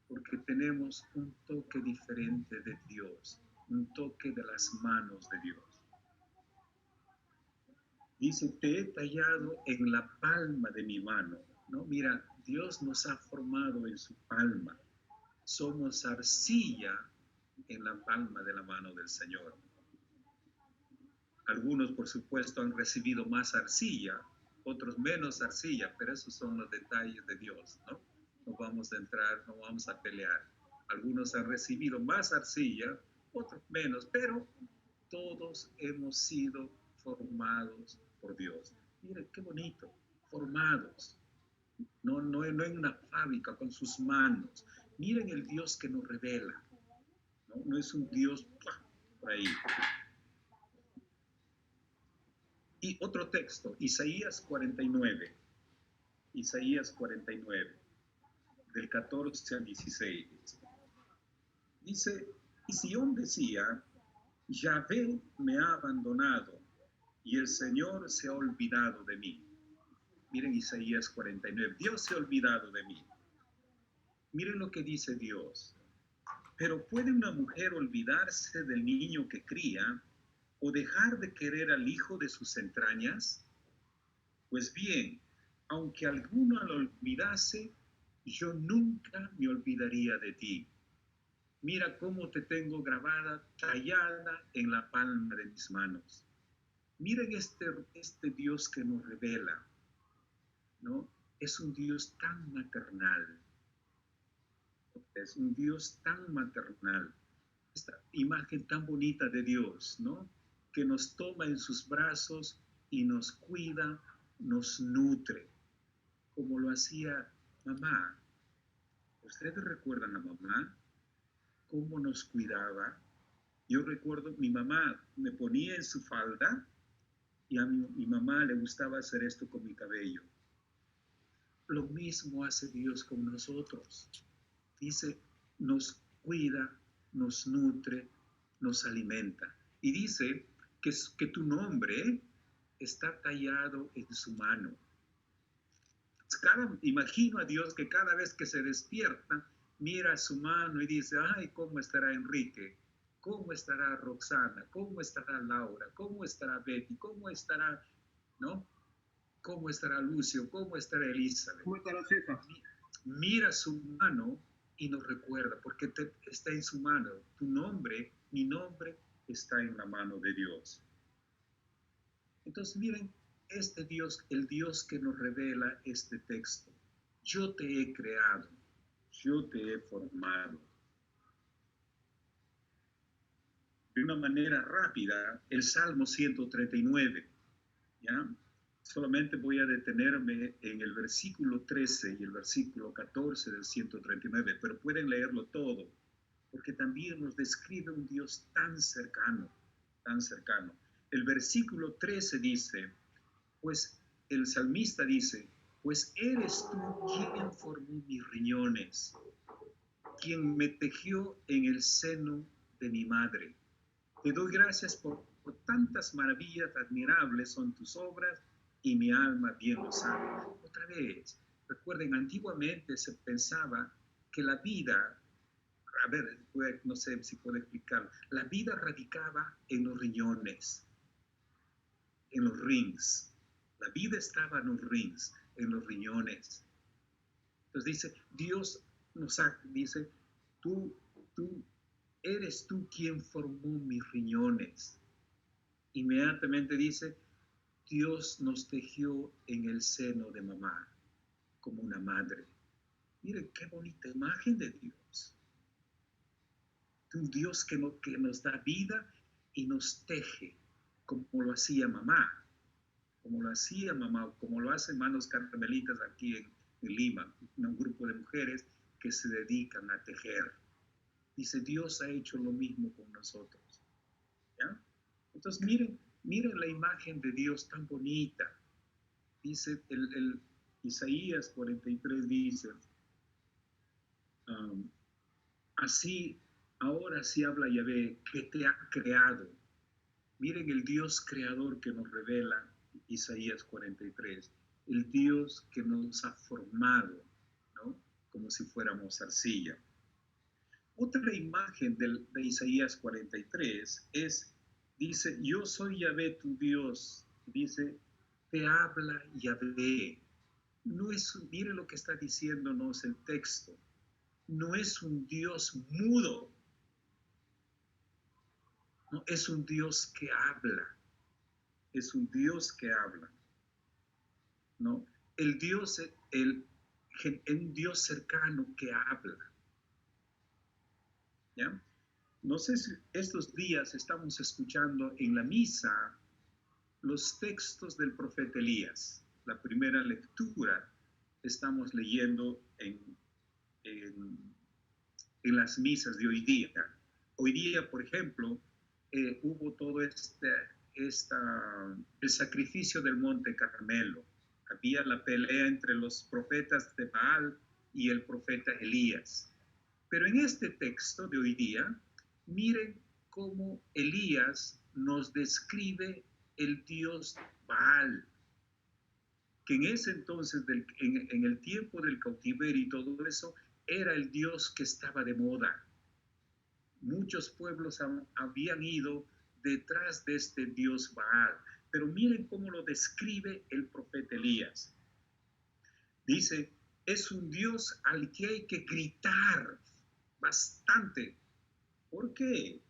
porque tenemos un toque diferente de Dios, un toque de las manos de Dios. Dice, te he tallado en la palma de mi mano, ¿no? Mira, Dios nos ha formado en su palma. Somos arcilla en la palma de la mano del Señor. Algunos, por supuesto, han recibido más arcilla, otros menos arcilla, pero esos son los detalles de Dios, ¿no? No vamos a entrar, no vamos a pelear. Algunos han recibido más arcilla, otros menos, pero todos hemos sido formados por Dios. Miren qué bonito, formados. No en una fábrica con sus manos. Miren el Dios que nos revela. No es un Dios por ahí. Y otro texto, Isaías 49. Isaías 49, del 14 al 16. Dice, y Sión decía, Yahvé me ha abandonado y el Señor se ha olvidado de mí. Miren Isaías 49, Dios se ha olvidado de mí. Miren lo que dice Dios. Pero ¿puede una mujer olvidarse del niño que cría o dejar de querer al hijo de sus entrañas? Pues bien, aunque alguno lo olvidase, yo nunca me olvidaría de ti. Mira cómo te tengo grabada, tallada en la palma de mis manos. Miren este Dios que nos revela, ¿no? Es un Dios tan maternal. Es un Dios tan maternal. Esta imagen tan bonita de Dios, ¿no? Que nos toma en sus brazos y nos cuida, nos nutre, como lo hacía mamá. ¿Ustedes recuerdan a mamá? ¿Cómo nos cuidaba? Yo recuerdo, mi mamá me ponía en su falda y a mi mamá le gustaba hacer esto con mi cabello. Lo mismo hace Dios con nosotros. Dice, nos cuida, nos nutre, nos alimenta. Y dice que tu nombre está tallado en su mano. Imagino a Dios que cada vez que se despierta, mira su mano y dice, ay, ¿cómo estará Enrique? ¿Cómo estará Roxana? ¿Cómo estará Laura? ¿Cómo estará Betty? ¿Cómo estará, no? ¿Cómo estará Lucio? ¿Cómo estará Elizabeth? ¿Cómo estará César? Mira su mano y nos recuerda, porque está en su mano. Tu nombre, mi nombre, está en la mano de Dios. Entonces, miren, este Dios, el Dios que nos revela este texto. Yo te he creado, yo te he formado. De una manera rápida, el Salmo 139, ¿ya? Solamente voy a detenerme en el versículo 13 y el versículo 14 del 139, pero pueden leerlo todo, porque también nos describe un Dios tan cercano, tan cercano. El versículo 13 dice, pues el salmista dice, pues eres tú quien formó mis riñones, quien me tejió en el seno de mi madre. Te doy gracias por tantas maravillas admirables son tus obras y mi alma bien lo sabe. Otra vez, recuerden, antiguamente se pensaba que la vida, a ver, no sé si puedo explicarlo, la vida radicaba en los riñones, en los rings. La vida estaba en los rings, en los riñones. Entonces dice, Dios dice, eres tú quien formó mis riñones. Inmediatamente dice, Dios nos tejió en el seno de mamá, como una madre. Miren qué bonita imagen de Dios. Un Dios que nos da vida y nos teje, como lo hacía mamá. Como lo hacía mamá, como lo hacen Manos Carmelitas aquí en Lima, un grupo de mujeres que se dedican a tejer. Dice, Dios ha hecho lo mismo con nosotros. ¿Ya? Entonces, miren la imagen de Dios tan bonita. Dice, el Isaías 43 dice, ahora sí habla Yahvé, que te ha creado. Miren el Dios creador que nos revela Isaías 43, el Dios que nos ha formado, ¿no? Como si fuéramos arcilla. Otra imagen de Isaías 43 dice, yo soy Yahvé tu Dios. Dice, te habla Yahvé. Mire lo que está diciéndonos el texto. No es un Dios mudo. No, es un Dios que habla. Es un Dios que habla. ¿No? Un Dios cercano que habla. ¿ya? No sé si estos días estamos escuchando en la misa los textos del profeta Elías. La primera lectura estamos leyendo en las misas de hoy día. Hoy día, por ejemplo, hubo todo el sacrificio del Monte Carmelo. Había la pelea entre los profetas de Baal y el profeta Elías. Pero en este texto de hoy día, miren cómo Elías nos describe el dios Baal, que en ese entonces, en el tiempo del cautiverio y todo eso, era el dios que estaba de moda. Muchos pueblos habían ido detrás de este dios Baal, pero miren cómo lo describe el profeta Elías. Dice, es un dios al que hay que gritar bastante. ¿Por qué?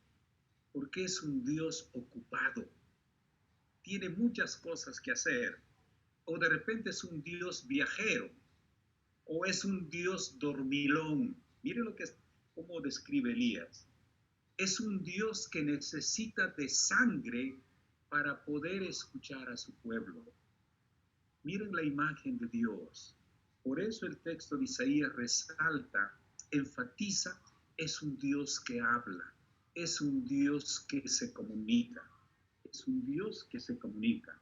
Porque es un dios ocupado. Tiene muchas cosas que hacer. O de repente es un dios viajero. O es un dios dormilón. Mire cómo describe Elías. Es un dios que necesita de sangre para poder escuchar a su pueblo. Miren la imagen de Dios. Por eso el texto de Isaías resalta, enfatiza, es un Dios que habla, es un Dios que se comunica, es un Dios que se comunica,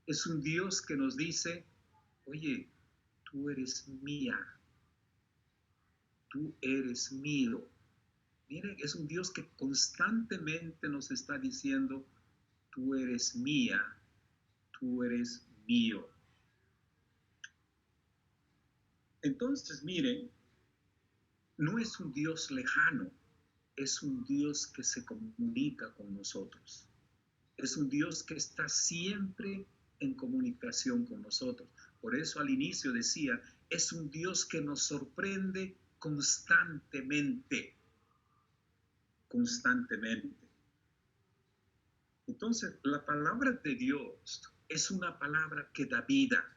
es un Dios que nos dice, oye, tú eres mía, tú eres mío. Miren, es un Dios que constantemente nos está diciendo, tú eres mía, tú eres mío. Entonces, miren, no es un Dios lejano, es un Dios que se comunica con nosotros. Es un Dios que está siempre en comunicación con nosotros. Por eso al inicio decía, es un Dios que nos sorprende constantemente. Constantemente. Entonces, la palabra de Dios es una palabra que da vida.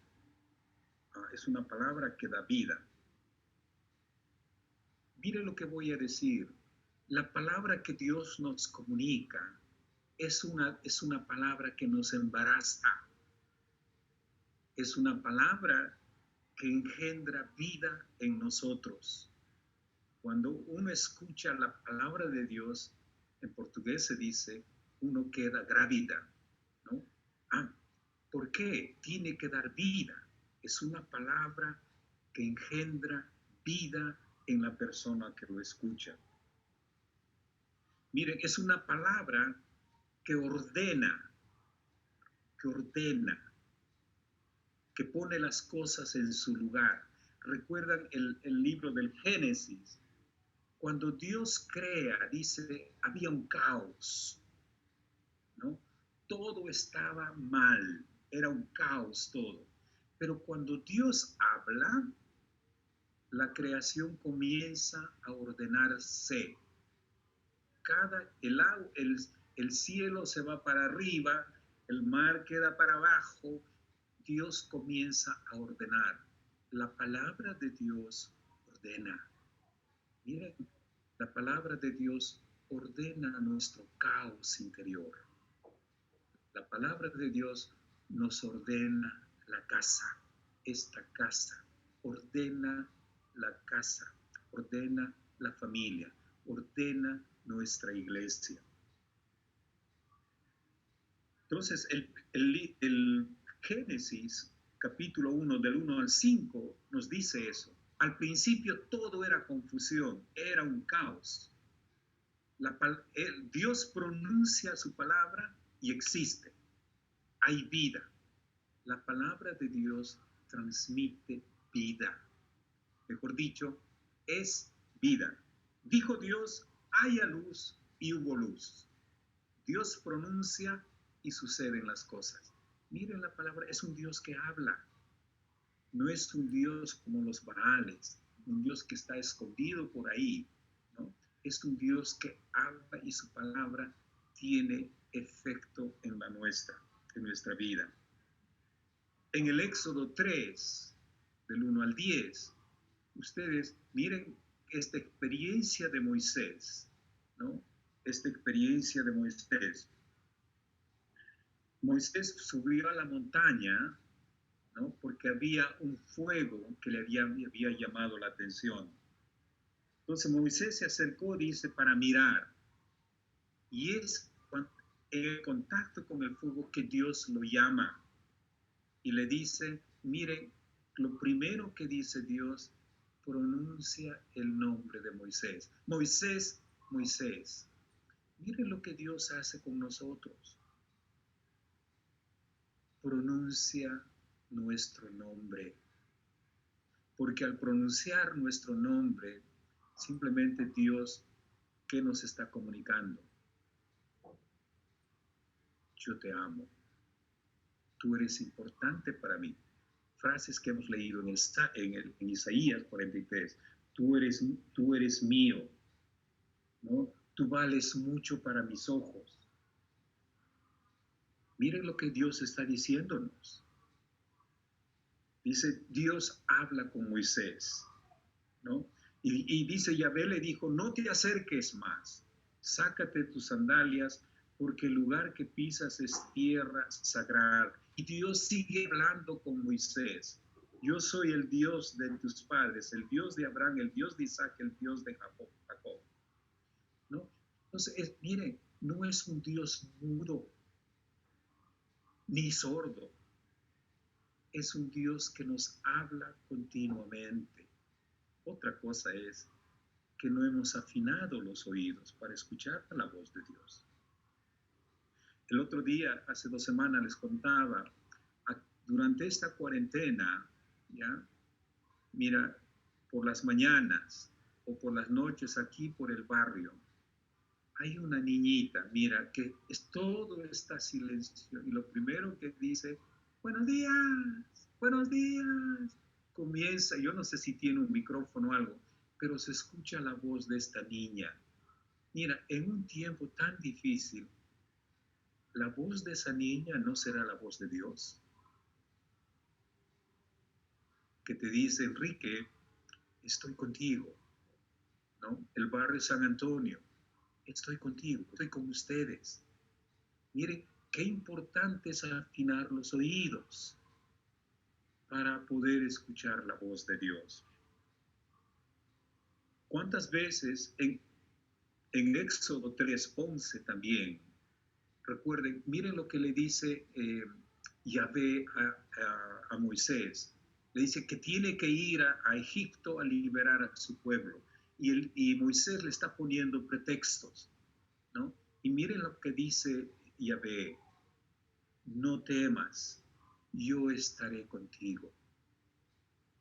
Es una palabra que da vida. Mire lo que voy a decir. La palabra que Dios nos comunica es una palabra que nos embaraza. Es una palabra que engendra vida en nosotros. Cuando uno escucha la palabra de Dios, en portugués se dice, uno queda grávida, ¿no? ¿Por qué? Tiene que dar vida. Es una palabra que engendra vida en la persona que lo escucha. Miren, es una palabra que ordena, que pone las cosas en su lugar. ¿Recuerdan el libro del Génesis? Cuando Dios crea, dice, había un caos, ¿no? Todo estaba mal, era un caos todo. Pero cuando Dios habla, la creación comienza a ordenarse. El cielo se va para arriba, el mar queda para abajo, Dios comienza a ordenar. La palabra de Dios ordena. Miren, la palabra de Dios ordena nuestro caos interior. La palabra de Dios nos ordena la casa, esta casa, ordena la casa, ordena la familia, ordena nuestra iglesia. Entonces, el Génesis, capítulo 1, del 1 al 5, nos dice eso. Al principio todo era confusión, era un caos. Dios pronuncia su palabra y existe. Hay vida. La palabra de Dios transmite vida. Mejor dicho, es vida. Dijo Dios, haya luz y hubo luz. Dios pronuncia y suceden las cosas. Miren la palabra, es un Dios que habla. No es un Dios como los Baales, un Dios que está escondido por ahí, ¿no? Es un Dios que habla y su palabra tiene efecto en nuestra vida. En el Éxodo 3, del 1 al 10, ustedes miren esta experiencia de Moisés. ¿no? Esta experiencia de Moisés. Moisés subió a la montaña, ¿no? Porque había un fuego que le había llamado la atención. Entonces Moisés se acercó, dice, para mirar. Y es en el contacto con el fuego que Dios lo llama. Y le dice, miren, lo primero que dice Dios, pronuncia el nombre de Moisés. Moisés, Moisés. Miren lo que Dios hace con nosotros. Pronuncia nuestro nombre. Porque al pronunciar nuestro nombre, simplemente Dios, ¿qué nos está comunicando? Yo te amo. Tú eres importante para mí. Frases que hemos leído en Isaías 43. Tú eres mío, ¿no? Tú vales mucho para mis ojos. Miren lo que Dios está diciéndonos. Dice, Dios habla con Moisés, ¿no? Y dice, Yahvé le dijo, no te acerques más, sácate tus sandalias, porque el lugar que pisas es tierra sagrada. Y Dios sigue hablando con Moisés. Yo soy el Dios de tus padres, el Dios de Abraham, el Dios de Isaac, el Dios de Jacob. ¿No? Entonces, miren, no es un Dios mudo, ni sordo. Es un Dios que nos habla continuamente. Otra cosa es que no hemos afinado los oídos para escuchar la voz de Dios. El otro día, hace 2 semanas, les contaba, durante esta cuarentena, ¿ya? Mira, por las mañanas o por las noches aquí por el barrio, hay una niñita, mira, que todo está silencio y lo primero que dice, buenos días, comienza, yo no sé si tiene un micrófono o algo, pero se escucha la voz de esta niña. Mira, en un tiempo tan difícil, ¿la voz de esa niña no será la voz de Dios? Que te dice, Enrique, estoy contigo, ¿no? El barrio San Antonio, estoy contigo, estoy con ustedes. Miren, qué importante es afinar los oídos para poder escuchar la voz de Dios. ¿Cuántas veces en Éxodo 3:11 también, recuerden, miren lo que le dice Yahvé a Moisés. Le dice que tiene que ir a Egipto a liberar a su pueblo. Y Moisés le está poniendo pretextos, ¿no? Y miren lo que dice Yahvé. No temas, yo estaré contigo.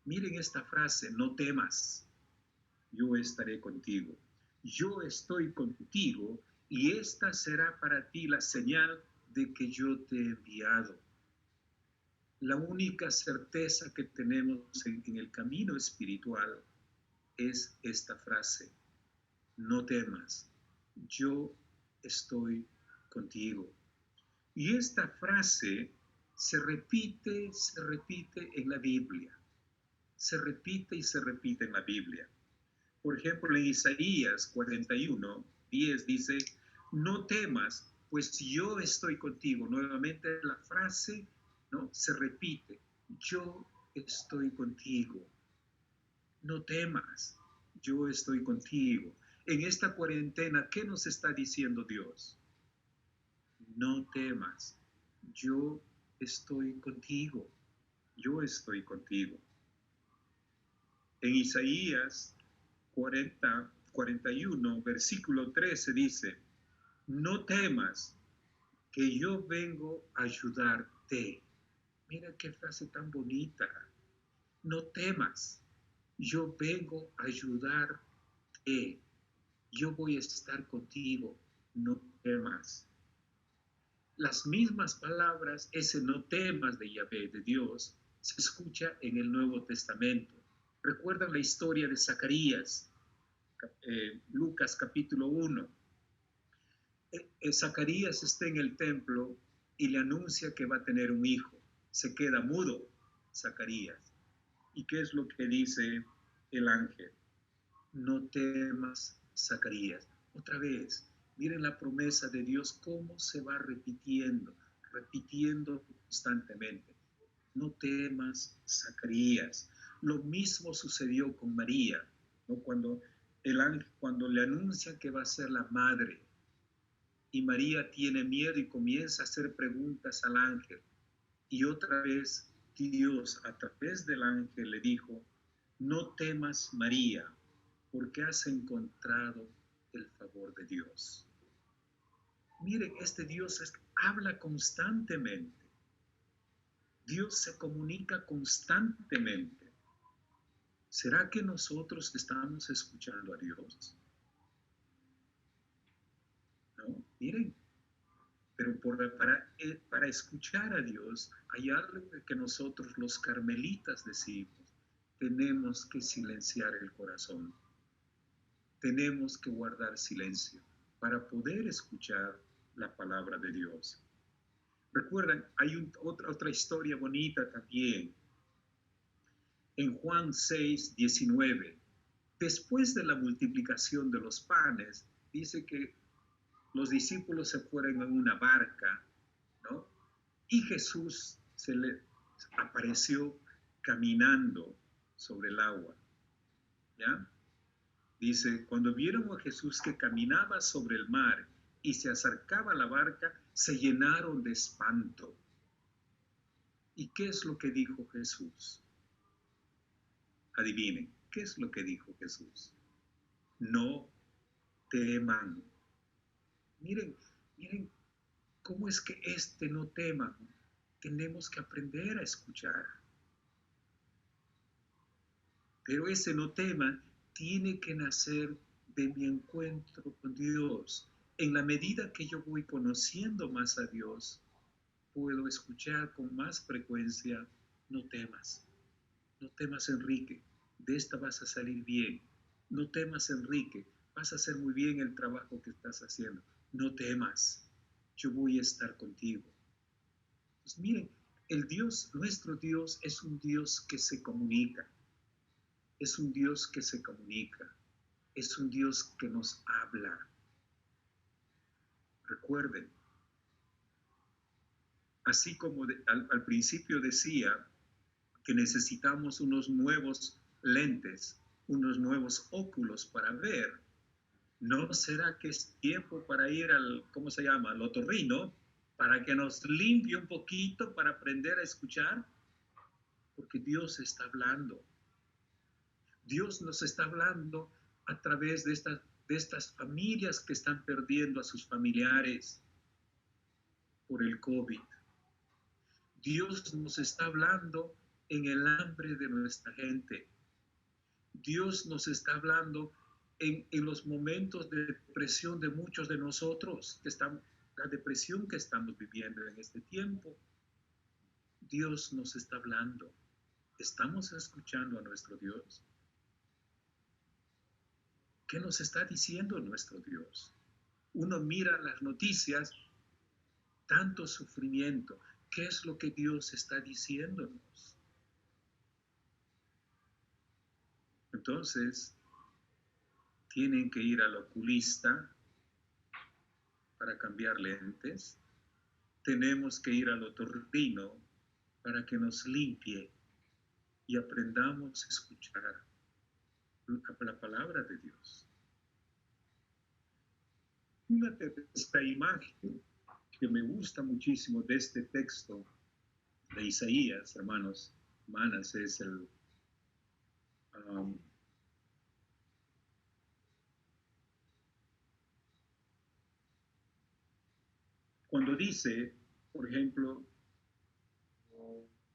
Miren esta frase, no temas, yo estaré contigo. Yo estoy contigo y esta será para ti la señal de que yo te he enviado. La única certeza que tenemos en el camino espiritual es esta frase, no temas, yo estoy contigo. Y esta frase se repite en la Biblia. Se repite y se repite en la Biblia. Por ejemplo, en Isaías 41:10 dice, no temas, pues yo estoy contigo. Nuevamente la frase, ¿no?, se repite, yo estoy contigo. No temas, yo estoy contigo. En esta cuarentena, ¿qué nos está diciendo Dios? No temas, yo estoy contigo. Yo estoy contigo. En Isaías 41, versículo 13 dice, no temas, que yo vengo a ayudarte. Mira qué frase tan bonita. No temas, yo vengo a ayudarte. Yo voy a estar contigo, no temas. Las mismas palabras, ese no temas de Yahvé, de Dios, se escucha en el Nuevo Testamento. ¿Recuerdan la historia de Zacarías? Lucas capítulo 1. Zacarías está en el templo y le anuncia que va a tener un hijo. Se queda mudo Zacarías. ¿Y qué es lo que dice el ángel? No temas, Zacarías, otra vez, miren la promesa de Dios, cómo se va repitiendo constantemente. No temas, Zacarías. Lo mismo sucedió con María, ¿no? Cuando le anuncian que va a ser la madre, y María tiene miedo y comienza a hacer preguntas al ángel. Y otra vez Dios a través del ángel le dijo, no temas, María, porque has encontrado el favor de Dios. Miren, este Dios habla constantemente. Dios se comunica constantemente. ¿Será que nosotros estamos escuchando a Dios? No, miren, pero para escuchar a Dios hay algo que nosotros los carmelitas decimos. Tenemos que silenciar el corazón. Tenemos que guardar silencio para poder escuchar la palabra de Dios. Recuerdan, hay otra historia bonita también. En Juan 6, 19, después de la multiplicación de los panes, dice que los discípulos se fueron en una barca, ¿no? Y Jesús se le apareció caminando sobre el agua, ¿ya? Dice, cuando vieron a Jesús que caminaba sobre el mar y se acercaba a la barca, se llenaron de espanto. ¿Y qué es lo que dijo Jesús? Adivinen, ¿qué es lo que dijo Jesús? No teman. Miren cómo es que no teman. Tenemos que aprender a escuchar. Pero ese no teman tiene que nacer de mi encuentro con Dios. En la medida que yo voy conociendo más a Dios, puedo escuchar con más frecuencia, no temas. No temas, Enrique, de esta vas a salir bien. No temas, Enrique, vas a hacer muy bien el trabajo que estás haciendo. No temas, yo voy a estar contigo. Pues miren, nuestro Dios es un Dios que se comunica. Es un Dios que se comunica. Es un Dios que nos habla. Recuerden, así como al principio decía que necesitamos unos nuevos lentes, unos nuevos óculos para ver, ¿no será que es tiempo para ir al otorrino, para que nos limpie un poquito, para aprender a escuchar? Porque Dios está hablando. Dios nos está hablando a través de estas familias que están perdiendo a sus familiares por el COVID. Dios nos está hablando en el hambre de nuestra gente. Dios nos está hablando en los momentos de depresión de muchos de nosotros, la depresión que estamos viviendo en este tiempo. Dios nos está hablando. ¿Estamos escuchando a nuestro Dios? ¿Qué nos está diciendo nuestro Dios? Uno mira las noticias, tanto sufrimiento. ¿Qué es lo que Dios está diciéndonos? Entonces, tienen que ir al oculista para cambiar lentes. Tenemos que ir al otorrino para que nos limpie y aprendamos a escuchar la palabra de Dios. Esta imagen que me gusta muchísimo de este texto de Isaías, hermanos, hermanas, es cuando dice, por ejemplo,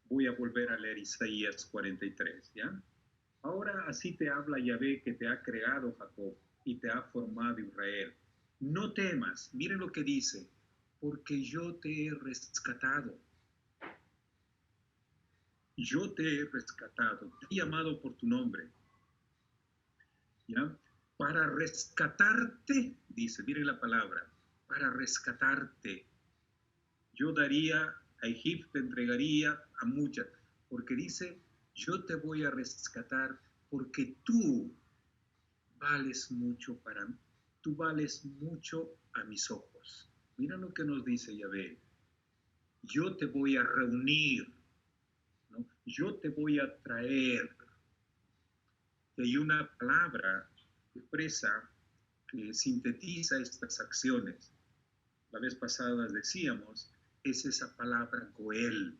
voy a volver a leer Isaías 43, ¿ya? Ahora así te habla Yahvé, que te ha creado Jacob y te ha formado Israel. No temas, miren lo que dice, porque yo te he rescatado. Yo te he rescatado, te he llamado por tu nombre. ¿Ya? Para rescatarte, dice, miren la palabra, para rescatarte. Yo daría a Egipto, entregaría a muchas, porque dice, yo te voy a rescatar porque tú vales mucho para mí. tú vales mucho a mis ojos. Mira lo que nos dice Yahvé. Yo te voy a reunir, ¿no? Yo te voy a traer. Y hay una palabra expresa que sintetiza estas acciones. La vez pasada decíamos, es esa palabra Goel,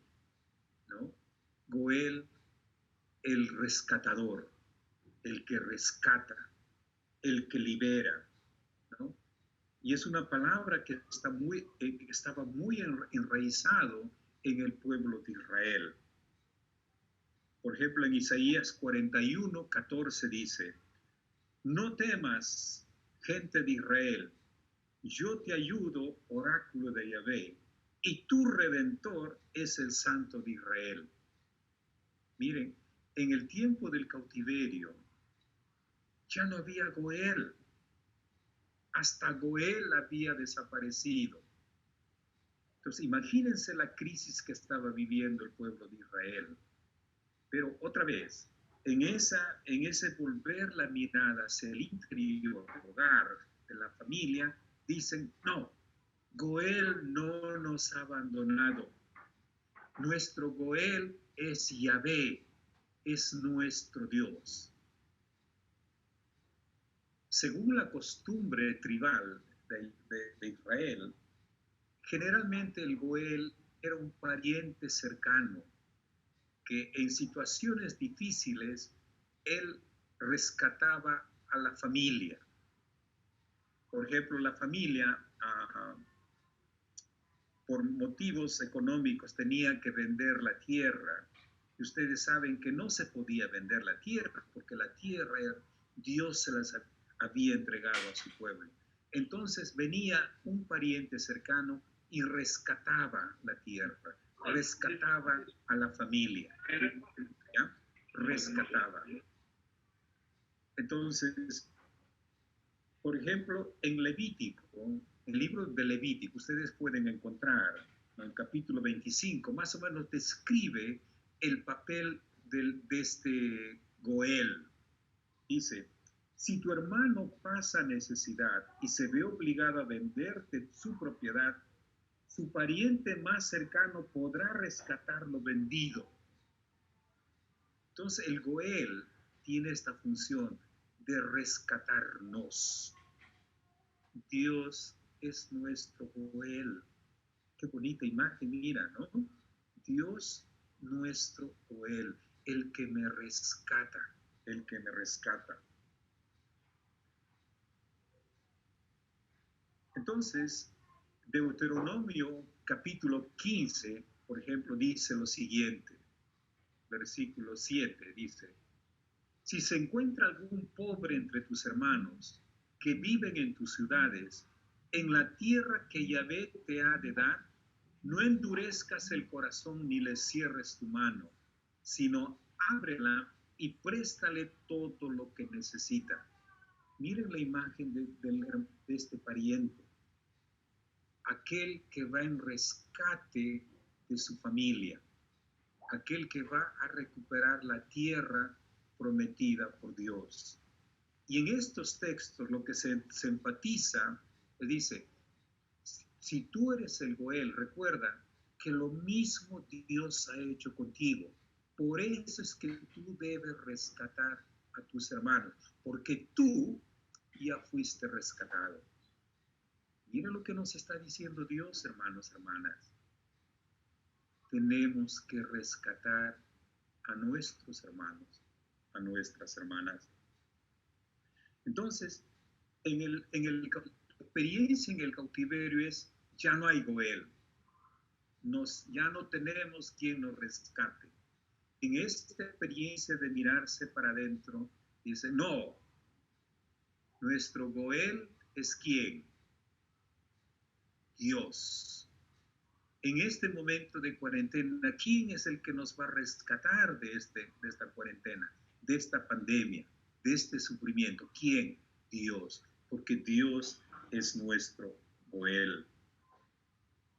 ¿no? Goel, el rescatador, el que rescata, el que libera, ¿no? Y es una palabra que estaba muy enraizado en el pueblo de Israel. Por ejemplo, en Isaías 41, 14 dice, no temas, gente de Israel, yo te ayudo, oráculo de Yahvé, y tu Redentor es el Santo de Israel. Miren, en el tiempo del cautiverio ya no había Goel. Hasta Goel había desaparecido. Entonces, imagínense la crisis que estaba viviendo el pueblo de Israel. Pero otra vez, en ese volver la mirada hacia el interior del hogar, de la familia, dicen, no, Goel no nos ha abandonado. Nuestro Goel es Yahvé, es nuestro Dios. Según la costumbre tribal de Israel, generalmente el Goel era un pariente cercano que en situaciones difíciles él rescataba a la familia. Por ejemplo, la familia, por motivos económicos, tenía que vender la tierra. Y ustedes saben que no se podía vender la tierra, porque la tierra, Dios se las había entregado a su pueblo. Entonces venía un pariente cercano y rescataba la tierra, rescataba a la familia, ¿ya? Rescataba. Entonces, por ejemplo, en Levítico, en el libro de Levítico, ustedes pueden encontrar, ¿no?, en el capítulo 25, más o menos describe el papel de este Goel. Dice, si tu hermano pasa necesidad y se ve obligado a venderte su propiedad, su pariente más cercano podrá rescatar lo vendido. Entonces el Goel tiene esta función de rescatarnos. Dios es nuestro Goel. Qué bonita imagen, mira, ¿no? Dios nuestro Goel, el que me rescata, el que me rescata. Entonces, Deuteronomio capítulo 15, por ejemplo, dice lo siguiente, versículo 7, dice, si se encuentra algún pobre entre tus hermanos que viven en tus ciudades, en la tierra que Yahvé te ha de dar, no endurezcas el corazón ni le cierres tu mano, sino ábrela y préstale todo lo que necesita. Miren la imagen de este pariente, aquel que va en rescate de su familia, aquel que va a recuperar la tierra prometida por Dios. Y en estos textos lo que se enfatiza, dice, si tú eres el Goel, recuerda que lo mismo Dios ha hecho contigo. Por eso es que tú debes rescatar a tus hermanos, porque tú ya fuiste rescatado. Mira lo que nos está diciendo Dios, hermanos, hermanas. Tenemos que rescatar a nuestros hermanos, a nuestras hermanas. Entonces, la experiencia en el cautiverio es, ya no hay Goel. Ya no tenemos quien nos rescate. En esta experiencia de mirarse para adentro, dice, no, nuestro Goel es ¿quién? Dios. En este momento de cuarentena, ¿quién es el que nos va a rescatar de esta cuarentena, de esta pandemia, de este sufrimiento? ¿Quién? Dios, porque Dios es nuestro Goel.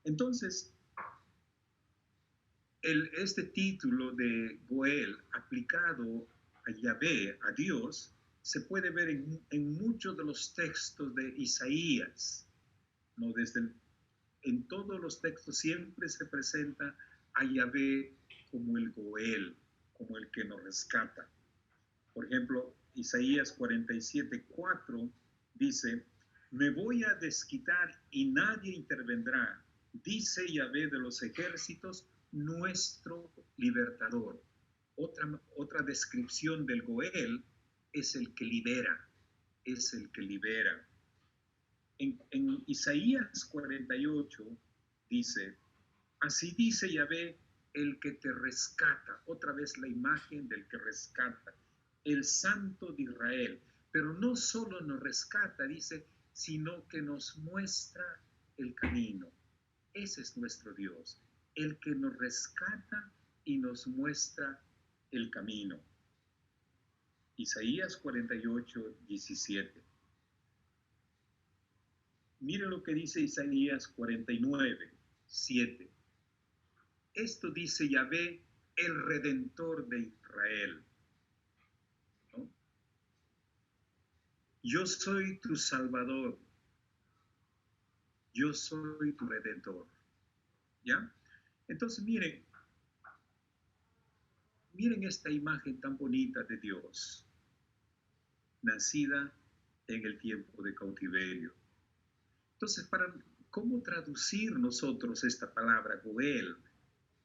Entonces, este título de Goel aplicado a Yahvé, a Dios, se puede ver en muchos de los textos de Isaías, ¿no? En todos los textos siempre se presenta a Yahvé como el Goel, como el que nos rescata. Por ejemplo, Isaías 47:4 dice: me voy a desquitar y nadie intervendrá, dice Yahvé de los ejércitos, nuestro libertador. Otra descripción del Goel es el que libera, es el que libera. En Isaías 48 dice: así dice Yahvé, el que te rescata. Otra vez la imagen del que rescata, el Santo de Israel. Pero no solo nos rescata, dice, sino que nos muestra el camino. Ese es nuestro Dios, el que nos rescata y nos muestra el camino. Isaías 48:17. Miren lo que dice Isaías 49:7. Esto dice Yahvé, el Redentor de Israel, ¿no? Yo soy tu Salvador, yo soy tu Redentor, ¿ya? Entonces miren esta imagen tan bonita de Dios, nacida en el tiempo de cautiverio. Entonces, ¿cómo traducir nosotros esta palabra Goel?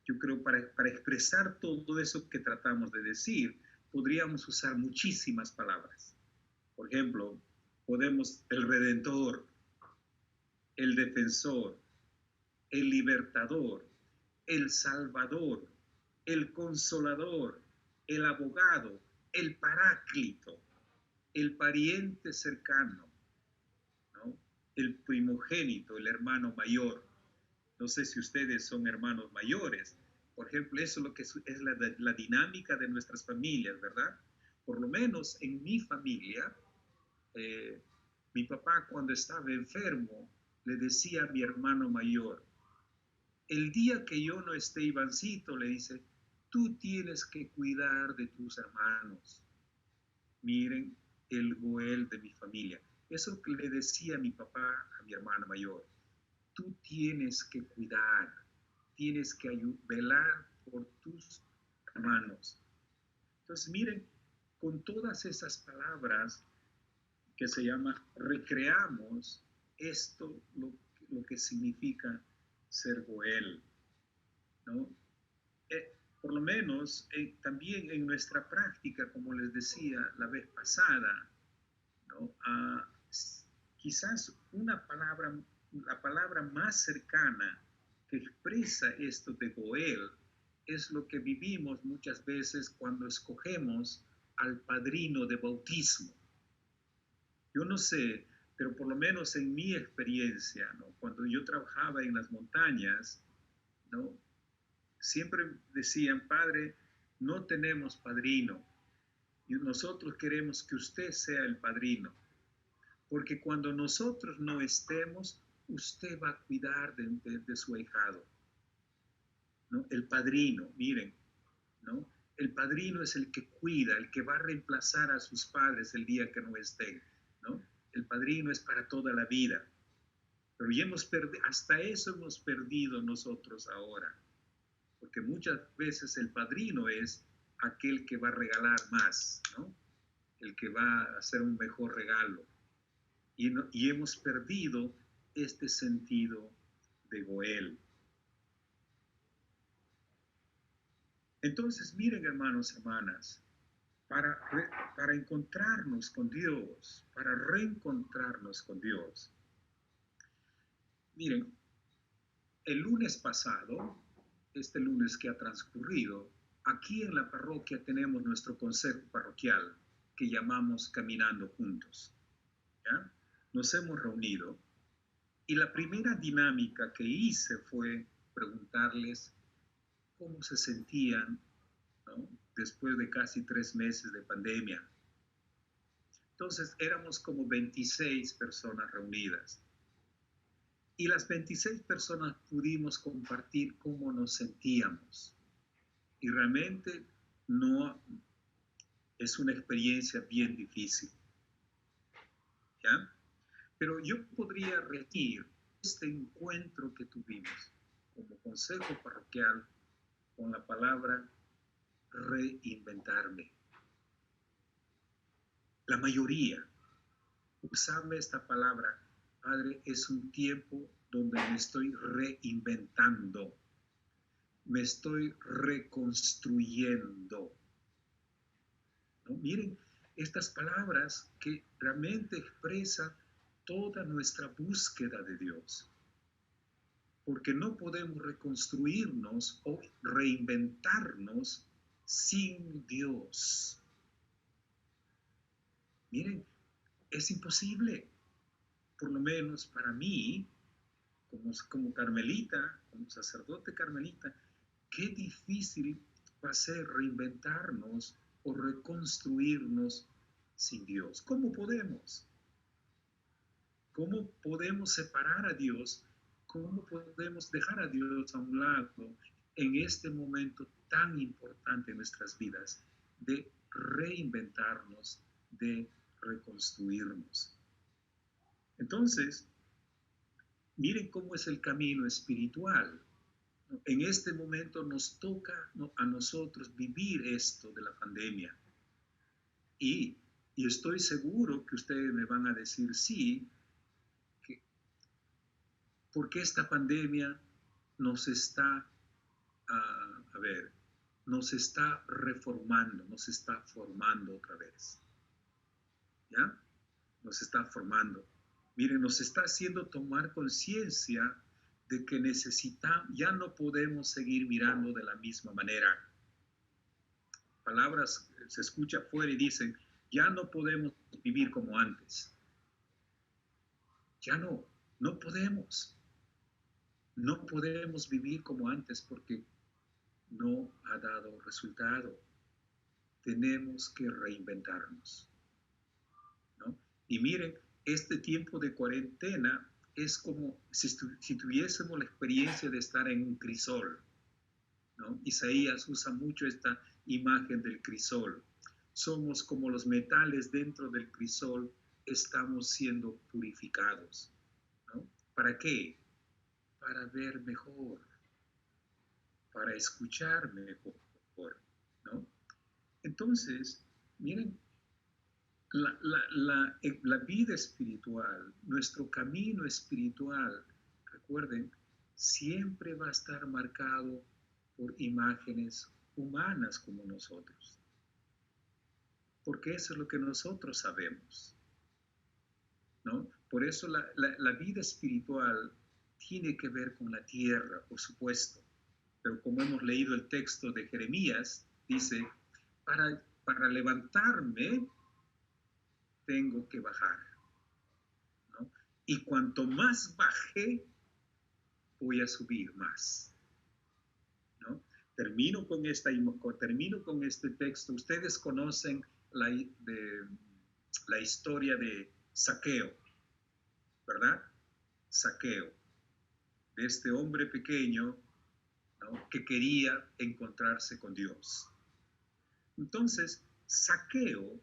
Yo creo para expresar todo eso que tratamos de decir, podríamos usar muchísimas palabras. Por ejemplo, podemos el Redentor, el Defensor, el Libertador, el Salvador, el Consolador, el Abogado, el Paráclito, el Pariente cercano, ¿no? El primogénito, el hermano mayor. No sé si ustedes son hermanos mayores. Por ejemplo, eso es lo que es la dinámica de nuestras familias, ¿verdad? Por lo menos en mi familia, mi papá cuando estaba enfermo le decía a mi hermano mayor: el día que yo no esté, Ivancito, le dice, tú tienes que cuidar de tus hermanos. Miren el Goel de mi familia. Eso que le decía mi papá a mi hermano mayor. Tú tienes que cuidar, tienes que velar por tus hermanos. Entonces, miren, con todas esas palabras que se llama, recreamos esto, lo que significa ser Goel, ¿no? Por lo menos, también en nuestra práctica, como les decía la vez pasada, ¿no? Quizás la palabra más cercana que expresa esto de Goel es lo que vivimos muchas veces cuando escogemos al padrino de bautismo. Yo no sé, pero por lo menos en mi experiencia, ¿no? Cuando yo trabajaba en las montañas, ¿no? Siempre decían: padre, no tenemos padrino y nosotros queremos que usted sea el padrino, porque cuando nosotros no estemos, usted va a cuidar de su ahijado, ¿no? El padrino, miren, ¿no? El padrino es el que cuida, el que va a reemplazar a sus padres el día que no estén, ¿no? El padrino es para toda la vida. Pero ya hasta eso hemos perdido nosotros ahora, porque muchas veces el padrino es aquel que va a regalar más, ¿no? El que va a hacer un mejor regalo. Y hemos perdido este sentido de Goel. Entonces, miren, hermanos y hermanas, para encontrarnos con Dios, para reencontrarnos con Dios. Miren, el lunes pasado, este lunes que ha transcurrido, aquí en la parroquia tenemos nuestro consejo parroquial que llamamos Caminando Juntos, ¿ya? Nos hemos reunido y la primera dinámica que hice fue preguntarles cómo se sentían, ¿no? Después de casi 3 meses de pandemia. Entonces éramos como 26 personas reunidas. Y las 26 personas pudimos compartir cómo nos sentíamos. Y realmente no, es una experiencia bien difícil, ¿ya? Pero yo podría regir este encuentro que tuvimos como consejo parroquial con la palabra reinventarme. La mayoría usaba esta palabra, Padre, es un tiempo donde me estoy reinventando, me estoy reconstruyendo. ¿No? Miren, estas palabras que realmente expresan toda nuestra búsqueda de Dios. Porque no podemos reconstruirnos o reinventarnos sin Dios. Miren, es imposible, por lo menos para mí, como carmelita, como sacerdote carmelita, qué difícil va a ser reinventarnos o reconstruirnos sin Dios. ¿Cómo podemos? ¿Cómo podemos separar a Dios? ¿Cómo podemos dejar a Dios a un lado en este momento tan importante en nuestras vidas de reinventarnos, de reconstruirnos? Entonces, miren cómo es el camino espiritual. En este momento nos toca a nosotros vivir esto de la pandemia. Y estoy seguro que ustedes me van a decir sí, porque esta pandemia nos está, nos está reformando, nos está formando otra vez. ¿Ya? Nos está formando. Miren, nos está haciendo tomar conciencia de que ya no podemos seguir mirando de la misma manera. Palabras se escucha afuera y dicen, ya no podemos vivir como antes. Ya no podemos. No podemos vivir como antes porque no ha dado resultado. Tenemos que reinventarnos, ¿no? Y miren, este tiempo de cuarentena es como si tuviésemos la experiencia de estar en un crisol, ¿no? Isaías usa mucho esta imagen del crisol. Somos como los metales dentro del crisol, estamos siendo purificados, ¿no? ¿Para qué? Para ver mejor, para escuchar mejor, ¿no? Entonces, miren, la vida espiritual, nuestro camino espiritual, recuerden, siempre va a estar marcado por imágenes humanas como nosotros. Porque eso es lo que nosotros sabemos, ¿no? Por eso la vida espiritual tiene que ver con la tierra, por supuesto. Pero como hemos leído el texto de Jeremías, dice, para levantarme tengo que bajar, ¿no? Y cuanto más baje, voy a subir más, ¿no? Termino con este texto. Ustedes conocen la historia de Zaqueo, ¿verdad? Zaqueo, de este hombre pequeño, ¿no? Que quería encontrarse con Dios. Entonces, Zaqueo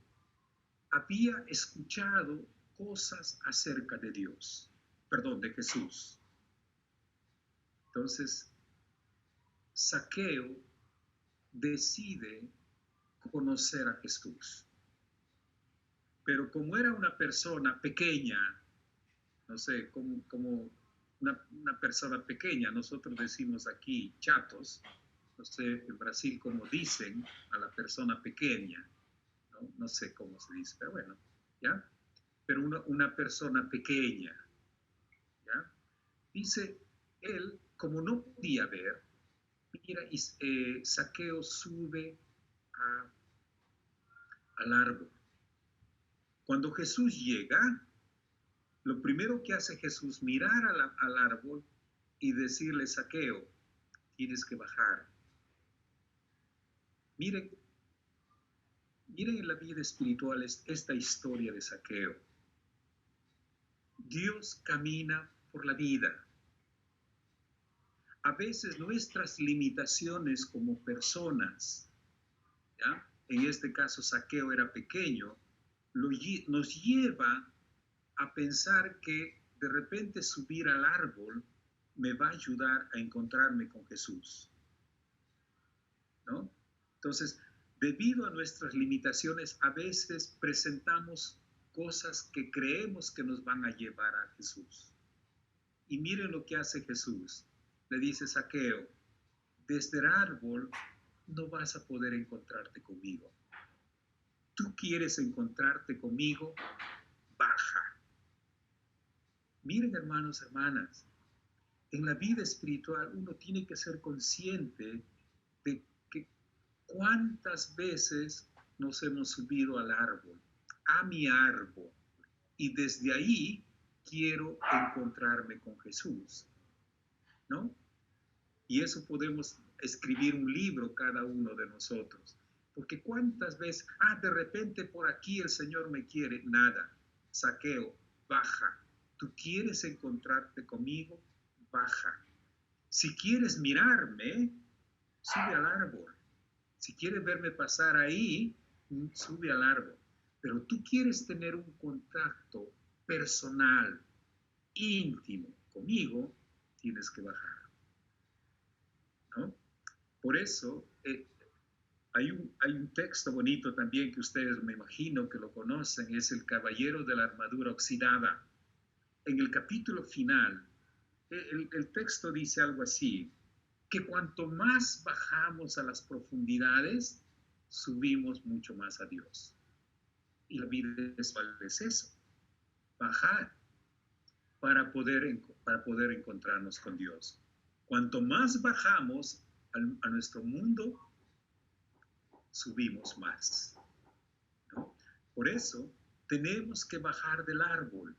había escuchado cosas acerca de de Jesús. Entonces, Zaqueo decide conocer a Jesús. Pero como era una persona pequeña, no sé, como una persona pequeña, nosotros decimos aquí chatos, no sé en Brasil cómo dicen a la persona pequeña, no sé cómo se dice, pero bueno, ¿ya? Pero una persona pequeña, ¿ya? Dice él, como no podía ver, mira, Zaqueo sube al árbol. Cuando Jesús llega, lo primero que hace Jesús, mirar al árbol y decirle, Zaqueo, tienes que bajar. Miren en la vida espiritual esta historia de Zaqueo. Dios camina por la vida. A veces nuestras limitaciones como personas, ¿ya? en este caso Zaqueo era pequeño, nos lleva a pensar que de repente subir al árbol me va a ayudar a encontrarme con Jesús, ¿no? Entonces, debido a nuestras limitaciones, a veces presentamos cosas que creemos que nos van a llevar a Jesús. Y miren lo que hace Jesús. Le dice Zaqueo, desde el árbol no vas a poder encontrarte conmigo. Tú quieres encontrarte conmigo, baja. Miren, hermanos, hermanas, en la vida espiritual uno tiene que ser consciente de que cuántas veces nos hemos subido al árbol, a mi árbol, y desde ahí quiero encontrarme con Jesús, ¿no? Y eso podemos escribir un libro cada uno de nosotros, porque cuántas veces, de repente por aquí el Señor me quiere, nada, Zaqueo, baja. ¿Tú quieres encontrarte conmigo? Baja. Si quieres mirarme, sube al árbol. Si quieres verme pasar ahí, sube al árbol. Pero tú quieres tener un contacto personal, íntimo conmigo, tienes que bajar, ¿no? Por eso hay un texto bonito también que ustedes me imagino que lo conocen, es el Caballero de la Armadura Oxidada. En el capítulo final, el texto dice algo así, que cuanto más bajamos a las profundidades, subimos mucho más a Dios. Y la vida es eso, bajar para poder encontrarnos con Dios. Cuanto más bajamos a nuestro mundo, subimos más, ¿no? Por eso tenemos que bajar del árbol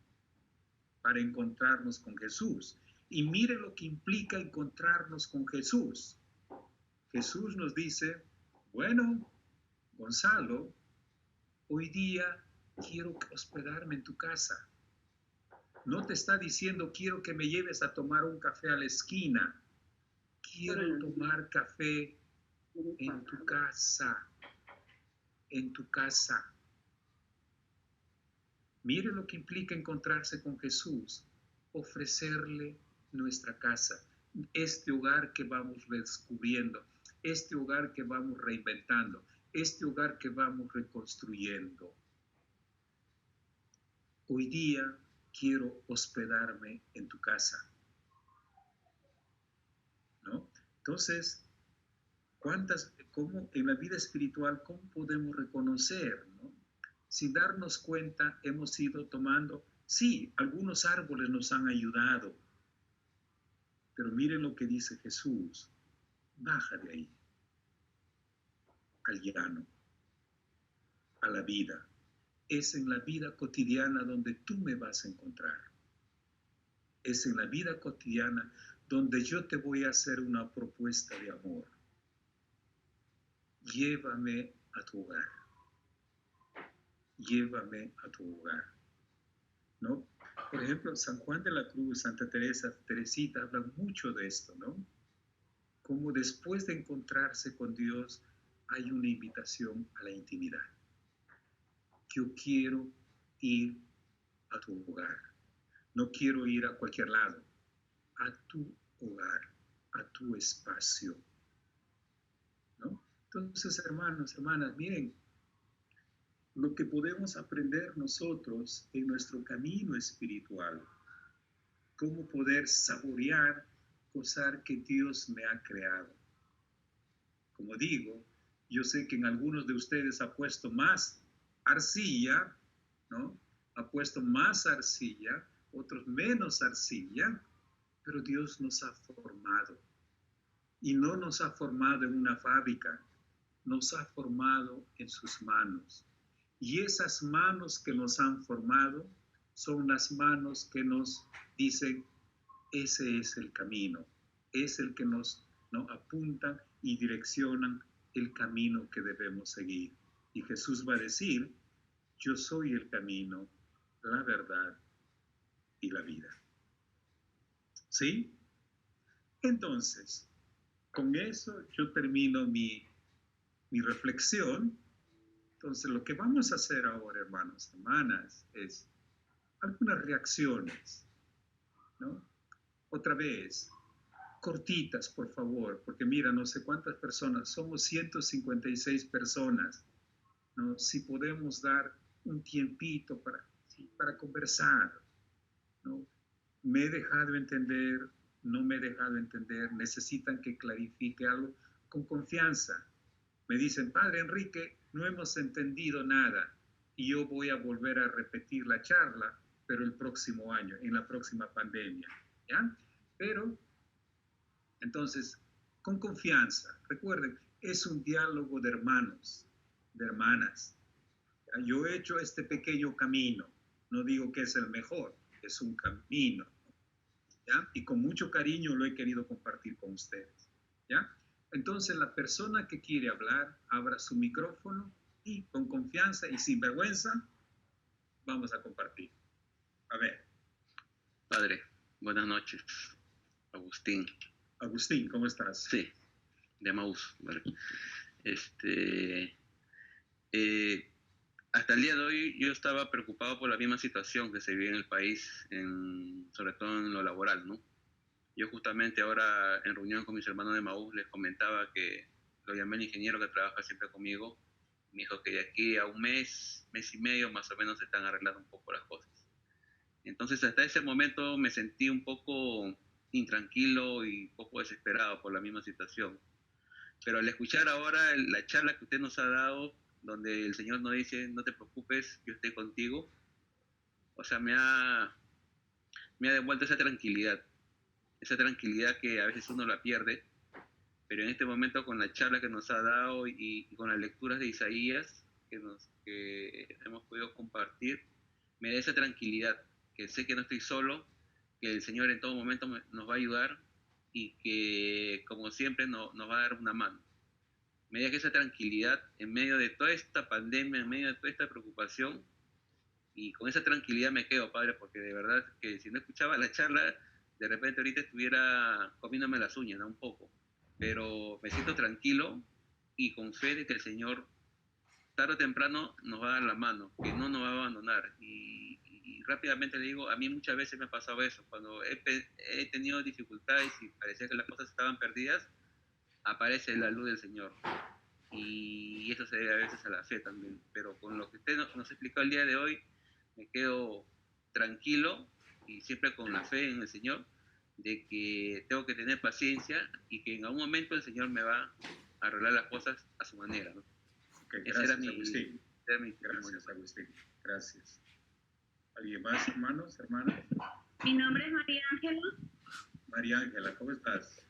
para encontrarnos con Jesús. Y mire lo que implica encontrarnos con Jesús. Jesús nos dice, bueno, Gonzalo, hoy día quiero hospedarme en tu casa. No te está diciendo, quiero que me lleves a tomar un café a la esquina. Quiero tomar café en tu casa. En tu casa. Mire lo que implica encontrarse con Jesús. Ofrecerle nuestra casa. Este hogar que vamos redescubriendo. Este hogar que vamos reinventando. Este hogar que vamos reconstruyendo. Hoy día quiero hospedarme en tu casa, ¿no? Entonces, cómo en la vida espiritual, cómo podemos reconocer, ¿no? Sin darnos cuenta, hemos ido tomando, sí, algunos árboles nos han ayudado, pero miren lo que dice Jesús, baja de ahí, al llano, a la vida. Es en la vida cotidiana donde tú me vas a encontrar. Es en la vida cotidiana donde yo te voy a hacer una propuesta de amor. Llévame a tu hogar. Llévame a tu hogar, ¿no? Por ejemplo, San Juan de la Cruz, Santa Teresa, Teresita hablan mucho de esto, ¿no? Como después de encontrarse con Dios hay una invitación a la intimidad. Yo quiero ir a tu hogar. No quiero ir a cualquier lado. A tu hogar, a tu espacio, ¿no? Entonces, hermanos, hermanas, miren, lo que podemos aprender nosotros en nuestro camino espiritual, cómo poder saborear, gozar que Dios me ha creado. Como digo, yo sé que en algunos de ustedes ha puesto más arcilla, ¿no? Ha puesto más arcilla, otros menos arcilla, pero Dios nos ha formado. Y no nos ha formado en una fábrica, nos ha formado en sus manos. Y esas manos que nos han formado son las manos que nos dicen, ese es el camino, es el que nos apuntan y direccionan el camino que debemos seguir. Y Jesús va a decir, yo soy el camino, la verdad y la vida. ¿Sí? Entonces, con eso yo termino mi reflexión Entonces, lo que vamos a hacer ahora, hermanos, hermanas, es algunas reacciones, ¿no? Otra vez, cortitas, por favor, porque mira, no sé cuántas personas, somos 156 personas, ¿no? Si podemos dar un tiempito para conversar, ¿no? Me he dejado entender, no me he dejado entender, necesitan que clarifique algo con confianza. Me dicen, Padre Enrique, no hemos entendido nada y yo voy a volver a repetir la charla, pero el próximo año, en la próxima pandemia, ¿ya? Pero, entonces, con confianza, recuerden, es un diálogo de hermanos, de hermanas. ¿Ya? Yo he hecho este pequeño camino, no digo que es el mejor, es un camino, ¿ya? Y con mucho cariño lo he querido compartir con ustedes, ¿ya? Entonces, la persona que quiere hablar, abra su micrófono y con confianza y sin vergüenza, vamos a compartir. A ver. Padre, buenas noches. Agustín. Agustín, ¿cómo estás? Sí, de Maús. Vale. Hasta el día de hoy yo estaba preocupado por la misma situación que se vive en el país, sobre todo en lo laboral, ¿no? Yo justamente ahora en reunión con mis hermanos de Maús les comentaba que lo llamé al ingeniero que trabaja siempre conmigo. Me dijo que de aquí a un mes y medio más o menos se están arreglando un poco las cosas. Entonces hasta ese momento me sentí un poco intranquilo y un poco desesperado por la misma situación. Pero al escuchar ahora la charla que usted nos ha dado, donde el Señor nos dice, no te preocupes, yo estoy contigo, o sea, me ha devuelto esa tranquilidad que a veces uno la pierde, pero en este momento con la charla que nos ha dado y con las lecturas de Isaías que hemos podido compartir, me da esa tranquilidad, que sé que no estoy solo, que el Señor en todo momento nos va a ayudar y que como siempre nos va a dar una mano. Me da esa tranquilidad en medio de toda esta pandemia, en medio de toda esta preocupación, y con esa tranquilidad me quedo, Padre, porque de verdad que si no escuchaba la charla, de repente ahorita estuviera comiéndome las uñas, ¿no? Un poco, pero me siento tranquilo y con fe de que el Señor tarde o temprano nos va a dar la mano, que no nos va a abandonar. Y rápidamente le digo, a mí muchas veces me ha pasado eso, cuando he tenido dificultades y parecía que las cosas estaban perdidas, aparece la luz del Señor. Y eso se debe a veces a la fe también. Pero con lo que usted nos explicó el día de hoy, me quedo tranquilo y siempre con la fe en el Señor, de que tengo que tener paciencia y que en algún momento el Señor me va a arreglar las cosas a su manera, ¿no? Okay, gracias, Agustín. Gracias, Agustín. Gracias. ¿Alguien más, hermanos, hermanas? Mi nombre es María Ángela. María Ángela, ¿cómo estás?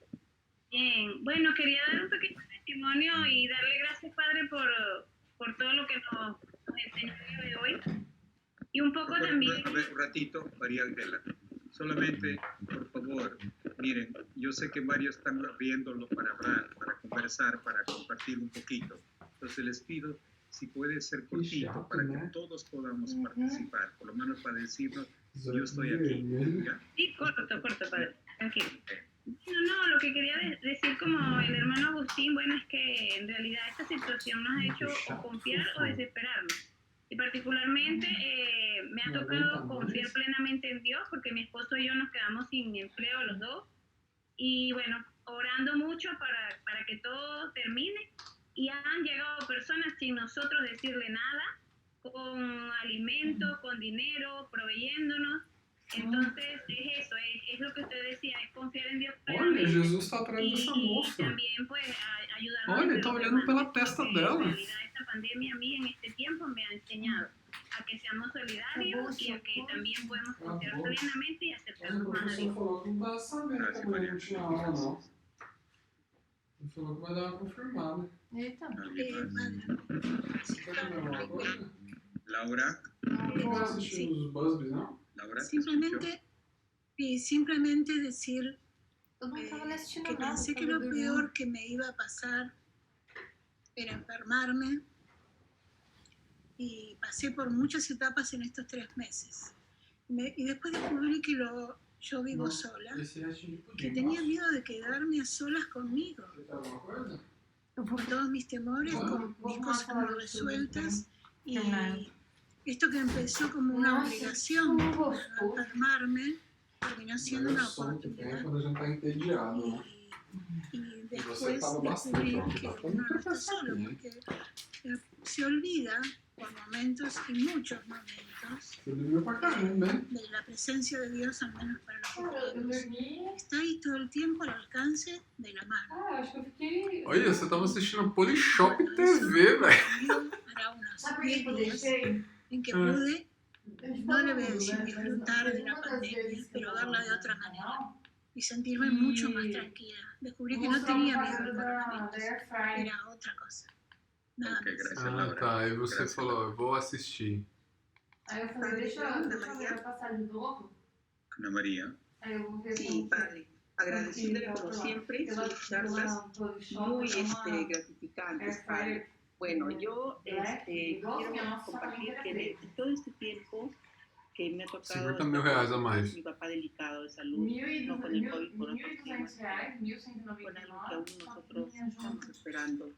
Bien. Bueno, quería dar un pequeño testimonio y darle gracias, Padre, por todo lo que nos enseñó el día de hoy. Y un poco también... A ver, un ratito, María Ángela. Solamente, por favor, miren, yo sé que varios están abriéndolo para hablar, para conversar, para compartir un poquito. Entonces les pido, si puede ser cortito, para que todos podamos participar, por lo menos para decirnos, yo estoy aquí. ¿Ya? Sí, corto, Padre. Tranquilo. No, lo que quería decir como el hermano Agustín, bueno, es que en realidad esta situación nos ha hecho o confiar o desesperarnos. Y particularmente me ha tocado confiar plenamente en Dios, porque mi esposo y yo nos quedamos sin empleo los dos. Y bueno, orando mucho para que todo termine. Y han llegado personas sin nosotros decirle nada, con alimento, con dinero, proveyéndonos. Entonces es eso, es lo que usted decía, es confiar en Dios Olha, Jesus está atrás dessa moça. Y también pues ayudarnos. Olha, ele tá olhando pela testa dela. En realidad esta pandemia a mí en este tiempo me ha enseñado a que seamos solidarios y a que también podemos confiar plenamente y acercarnos más a Dios. Falou que não tá sabendo como a gente tinha aula, não. Ele falou que vai dar uma confirmada. Eita. Laura. Não vai assistir os Busbys, não? Laura, simplemente decir Eu não estava assistindo que nada. pensé que lo peor que me iba a pasar era enfermarme, y pasé por muchas etapas en estos 3 meses. Y después descubrí que yo vivo sola, que tenía miedo de quedarme a solas conmigo. todos mis temores, con mis cosas no resueltas, y esto que empezó como una obligación para armarme, terminó siendo una oportunidad. Y después descubrí que uno no está solo, porque se olvida por momentos y muchos momentos de la presencia de Dios, al menos para los cristianos. Está ahí todo el tiempo al alcance de la mano. Olha, você estava assistindo Polishop TV, velho. Hará unos 10 días en que pude, no le voy a decir disfrutar de la pandemia, pero verla de otra manera y sentirme mucho más tranquila. Descubrí que no tenía miedo al coronavirus, era otra cosa. Nada más. Ah, tá. Aí você falou, eu vou assistir. Aí eu falei, deixa eu passar de novo. Ana María. Sí, padre. Agradeciéndole como siempre sus charlas muy gratificantes, padre. Bueno, yo quiero compartir que de todo este tiempo que me ha tocado R$50.000 a mais. mi papá delicado de salud, no con el COVID, por otros temas, con algo que aún nosotros estamos esperando.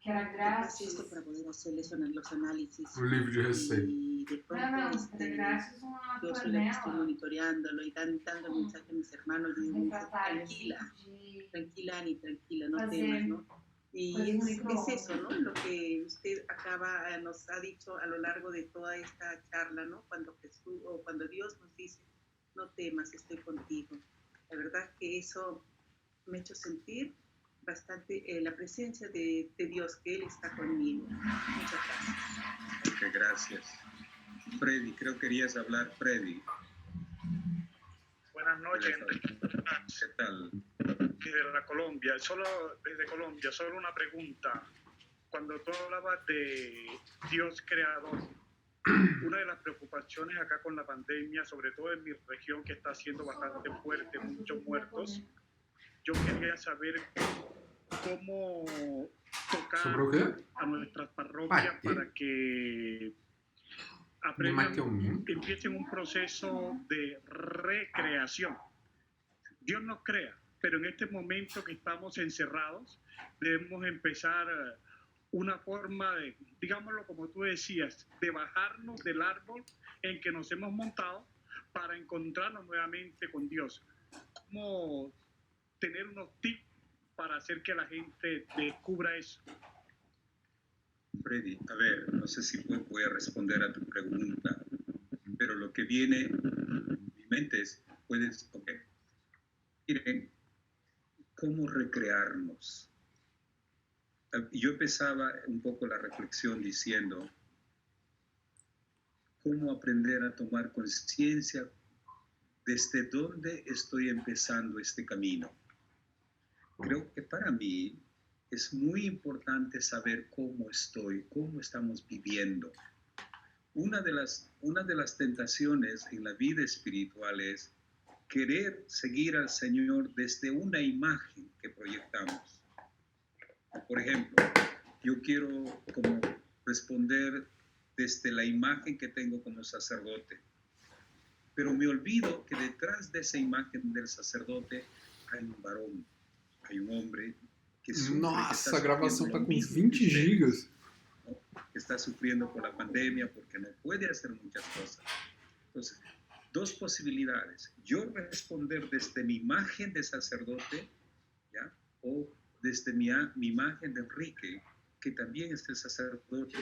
Así esto para poder hacerles los análisis. Un livro de receita. Y de pronto yo soy la que estoy monitoreándolo y dando mensaje a mis hermanos y digo, tranquila, Ani, tranquila, no temas, ¿no? Y es eso, ¿no? Lo que usted nos ha dicho a lo largo de toda esta charla, ¿no? Cuando Jesús o cuando Dios nos dice, no temas, estoy contigo. La verdad que eso me ha hecho sentir bastante la presencia de Dios, que Él está conmigo. Muchas gracias. Ok, gracias. Freddy, creo que querías hablar, Freddy. Buenas noches, Enrique. ¿Qué tal? Desde Colombia, solo una pregunta. Cuando tú hablabas de Dios creador, una de las preocupaciones acá con la pandemia, sobre todo en mi región que está siendo bastante fuerte, muchos muertos, yo quería saber cómo tocar a nuestras parroquias para que empiecen un proceso de recreación. Dios nos crea, pero en este momento que estamos encerrados, debemos empezar una forma de, digámoslo como tú decías, de bajarnos del árbol en que nos hemos montado para encontrarnos nuevamente con Dios. ¿Cómo tener unos tips para hacer que la gente descubra eso? Freddy, a ver, no sé si voy a responder a tu pregunta, pero lo que viene en mi mente es, miren, ¿cómo recrearnos? Yo empezaba un poco la reflexión diciendo, ¿cómo aprender a tomar conciencia desde dónde estoy empezando este camino? Creo que para mí es muy importante saber cómo estoy, cómo estamos viviendo. Una de las tentaciones en la vida espiritual es querer seguir al Señor desde una imagen que proyectamos. Por ejemplo, yo quiero como responder desde la imagen que tengo como sacerdote, pero me olvido que detrás de esa imagen del sacerdote hay un varón, hay un hombre que sufre. Nossa, a gravação está com 20 gigas. Que está sufriendo por la pandemia porque no puede hacer muchas cosas. Entonces, dos posibilidades. Yo responder desde mi imagen de sacerdote, ¿ya? O desde mi imagen de Enrique, que también es el sacerdote.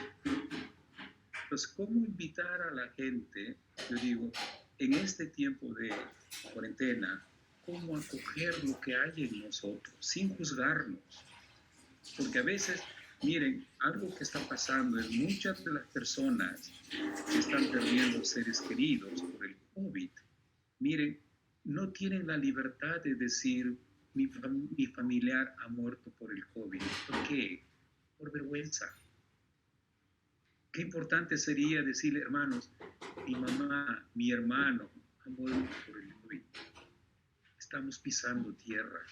Entonces, ¿cómo invitar a la gente, yo digo, en este tiempo de cuarentena, cómo acoger lo que hay en nosotros, sin juzgarnos? Porque a veces, miren, algo que está pasando es muchas de las personas que están perdiendo seres queridos por el COVID, miren, no tienen la libertad de decir, mi familiar ha muerto por el COVID. ¿Por qué? Por vergüenza. Qué importante sería decirle, hermanos, mi mamá, mi hermano ha muerto por el COVID. Estamos pisando tierra.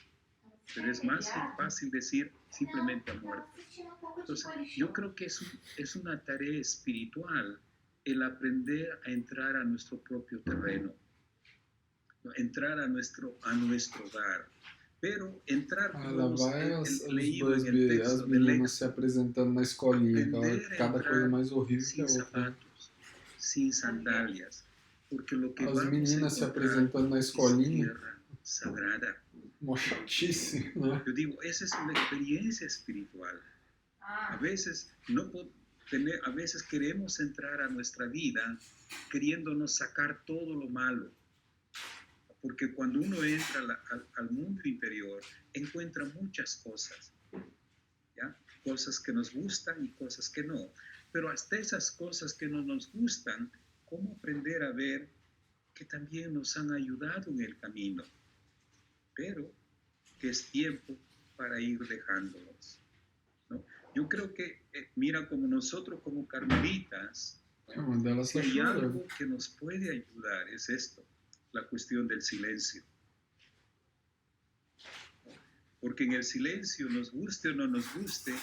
Pero es más fácil decir simplemente ha muerto. Entonces, yo creo que es una tarea espiritual el aprender a entrar a nuestro propio terreno, entrar a nuestro hogar. Pero entrar Ela como vai hemos as leído duas en el as texto del meninas se Éxodo, apresentando na escolinha, aprender a cada coisa entrar mais horrível que a sin outra. zapatos, sin sandalias, porque lo que As vamos a meninas se encontrar apresentando na es escolinha, tierra sagrada. uma chatice, né? Yo digo, esa es una experiencia espiritual. A veces a veces queremos entrar a nuestra vida queriéndonos sacar todo lo malo, porque cuando uno entra al mundo interior encuentra muchas cosas, ¿ya? Cosas que nos gustan y cosas que no, pero hasta esas cosas que no nos gustan, ¿cómo aprender a ver que también nos han ayudado en el camino? Pero que es tiempo para ir dejándolos, ¿no? Yo creo que, mira, como nosotros como carmelitas, si hay algo que nos puede ayudar es esto, la cuestión del silencio. Porque en el silencio, nos guste o no nos guste,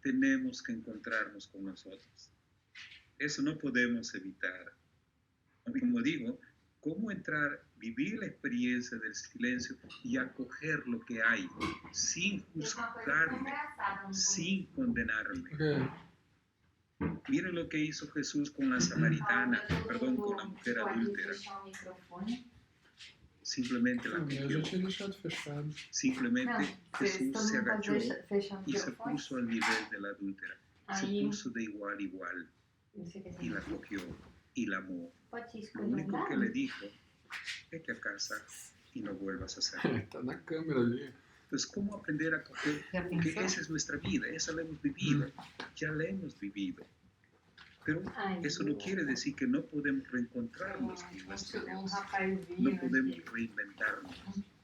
tenemos que encontrarnos con nosotros. Eso no podemos evitar. Como digo, cómo entrar, vivir la experiencia del silencio y acoger lo que hay, sin juzgarme, sin condenarme. Miren lo que hizo Jesús con la samaritana, con la mujer adúltera. Simplemente la cogió. Simplemente Jesús se agachó y se puso al nivel de la adúltera. Se puso de igual a igual y la cogió y la amó. Lo único que le dijo, vete a casa y no vuelvas a hacerlo. Está en la cámara ali. Entonces, ¿cómo aprender a coger? Porque esa es nuestra vida, esa la hemos vivido, ya la hemos vivido. Pero eso no quiere decir que no podemos reencontrarnos con nuestro Dios. No podemos reinventarnos.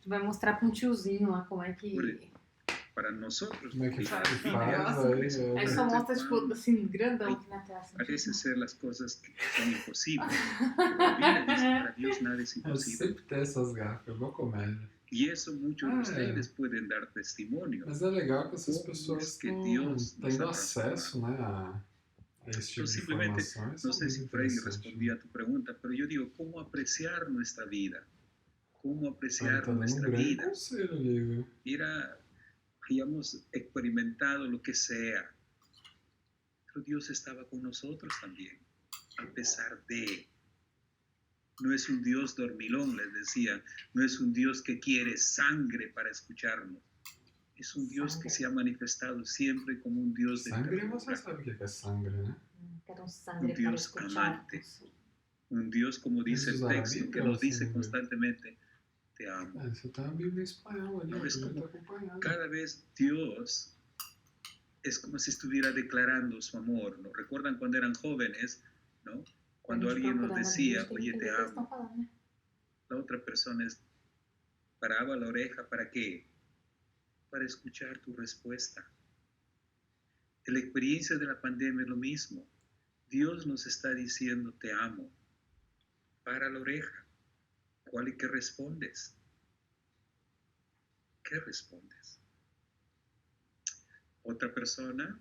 Vai mostrar para tiozinho lá como é que... Para nosotros, Aí só mostra, tipo, assim, grandão aqui na tela. Parece ser las cosas que son imposibles. Pero la Biblia dice que para Dios nada es imposible. Sempre tem essas gafas, boa comédia. Y eso muchos de ustedes pueden dar testimonio. Mas é legal que essas pessoas estão tendo acesso, né, a esse tipo de informação. No sé si Freddy respondía a tu pregunta, pero yo digo, ¿cómo apreciar nuestra vida? ¿Cómo apreciar nuestra vida? Mira, hayamos experimentado lo que sea, pero Dios estaba con nosotros también, a pesar de. No es un Dios dormilón, les decía, no es un Dios que quiere sangre para escucharnos. Es un Dios que se ha manifestado siempre como un Dios de sangre. Você sabe o que é sangre, né? Un Dios amante, un Dios, como dice el texto, que nos dice constantemente, te amo. Você está en Biblia española ali, cada vez Dios es como si estuviera declarando su amor, ¿no? ¿Recuerdan cuando eran jóvenes, no? Cuando alguien nos decía, oye, te amo, la otra persona paraba la oreja, ¿para qué? Para escuchar tu respuesta. En la experiencia de la pandemia es lo mismo. Dios nos está diciendo, te amo. Para la oreja. ¿Cuál y qué respondes? ¿Qué respondes? ¿Otra persona?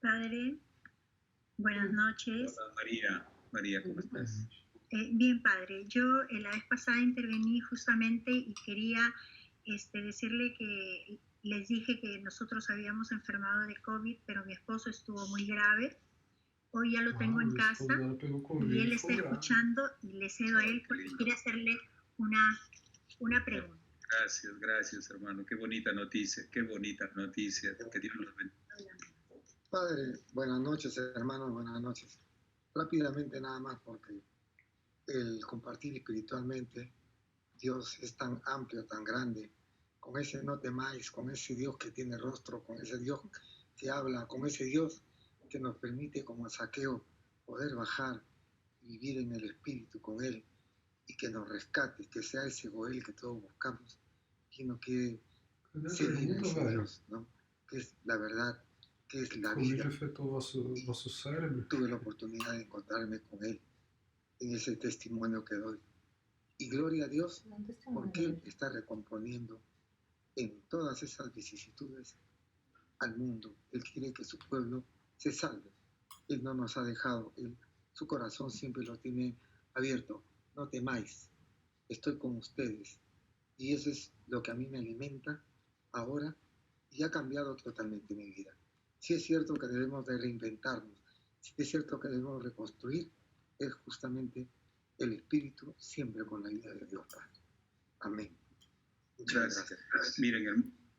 Padre, buenas noches. Hola, María, ¿cómo estás? Bien, Padre. Yo la vez pasada intervení justamente y quería decirle que les dije que nosotros habíamos enfermado de COVID, pero mi esposo estuvo muy grave. Hoy ya lo tengo en casa y él está escuchando y le cedo a él porque quiere hacerle una pregunta. Gracias, hermano. Qué bonita noticia, que Dios los bendiga. Padre, buenas noches, hermanos, buenas noches. Rápidamente nada más, porque el compartir espiritualmente, Dios es tan amplio, tan grande, con ese no temáis, con ese Dios que tiene rostro, con ese Dios que habla, con ese Dios que nos permite como Saqueo poder bajar y vivir en el Espíritu con Él y que nos rescate, que sea ese Goel que todos buscamos, que no quiere seguir en ese Dios, ¿no? Que es la verdad, que es la vida. Tuve la oportunidad de encontrarme con Él en ese testimonio que doy. Y gloria a Dios, porque Él está recomponiendo en todas esas vicisitudes al mundo. Él quiere que su pueblo se salve. Él no nos ha dejado. Su corazón siempre lo tiene abierto. No temáis. Estoy con ustedes. Y eso es lo que a mí me alimenta ahora y ha cambiado totalmente mi vida. Sí es cierto que debemos de reinventarnos, sí es cierto que debemos reconstruir, es justamente el espíritu siempre con la ayuda de Dios Padre. Amén. Muchas gracias.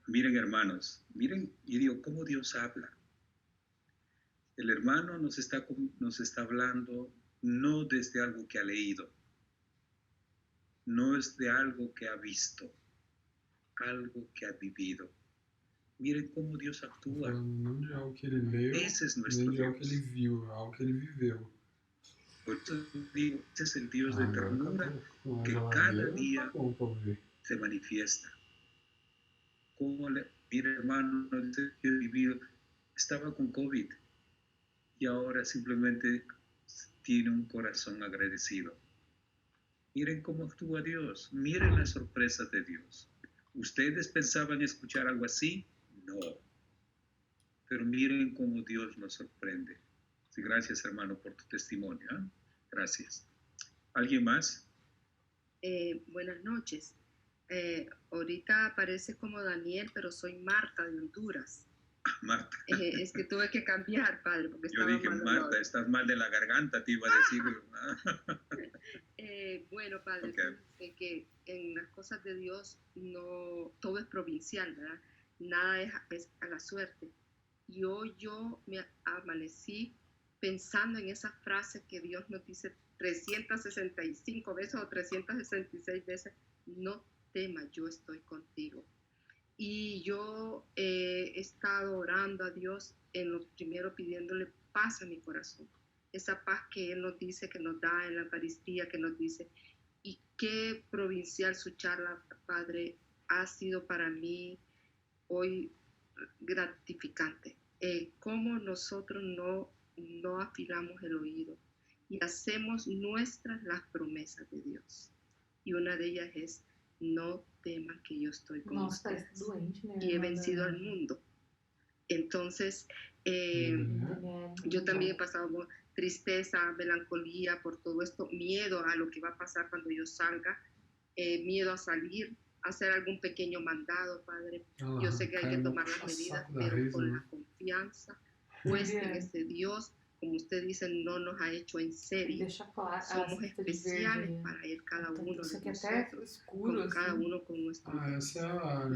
Miren hermanos, miren, y digo, ¿cómo Dios habla? El hermano nos está hablando no desde algo que ha leído, no es de algo que ha visto, algo que ha vivido. Miren cómo Deus actúa. Não de algo que ele leu, Esse é nem de algo que ele viu, é algo que ele viveu. Por eso digo, ese es el Dios de ternura que cada día se manifiesta. Mira hermano, yo vivido, estaba con COVID y ahora simplemente tiene un corazón agradecido. Miren cómo actúa Dios, miren las sorpresas de Dios. ¿Ustedes pensaban escuchar algo así? No. Pero miren cómo Dios nos sorprende. Sí, gracias, hermano, por tu testimonio. ¿Eh? Gracias. ¿Alguien más? Buenas noches. Ahorita aparece como Daniel, pero soy Marta de Honduras. Marta. Es que tuve que cambiar, padre, porque yo dije, Marta, estás mal de la garganta, te iba a decir. Bueno, padre, okay. Que en las cosas de Dios no todo es provincial, ¿verdad? Nada es a la suerte. Y hoy yo me amanecí pensando en esa frase que Dios nos dice 365 veces o 366 veces, no temas, yo estoy contigo. Y yo he estado orando a Dios en lo primero pidiéndole paz a mi corazón. Esa paz que Él nos dice, que nos da en la Eucaristía, que nos dice. Y qué provincial su charla, Padre, ha sido para mí hoy gratificante. Cómo nosotros no afilamos el oído y hacemos nuestras las promesas de Dios. Y una de ellas es, no teman que yo estoy con ustedes. Y he vencido al mundo. Entonces, yo también he pasado por tristeza, melancolía por todo esto, miedo a lo que va a pasar cuando yo salga, miedo a salir, a hacer algún pequeño mandado, Padre. Yo sé que hay que tomar las medidas, pero con la confianza puesta en este Dios, como usted dice, no nos ha hecho en serie. Somos especiales para Él, cada uno de nosotros, con cada uno con nuestro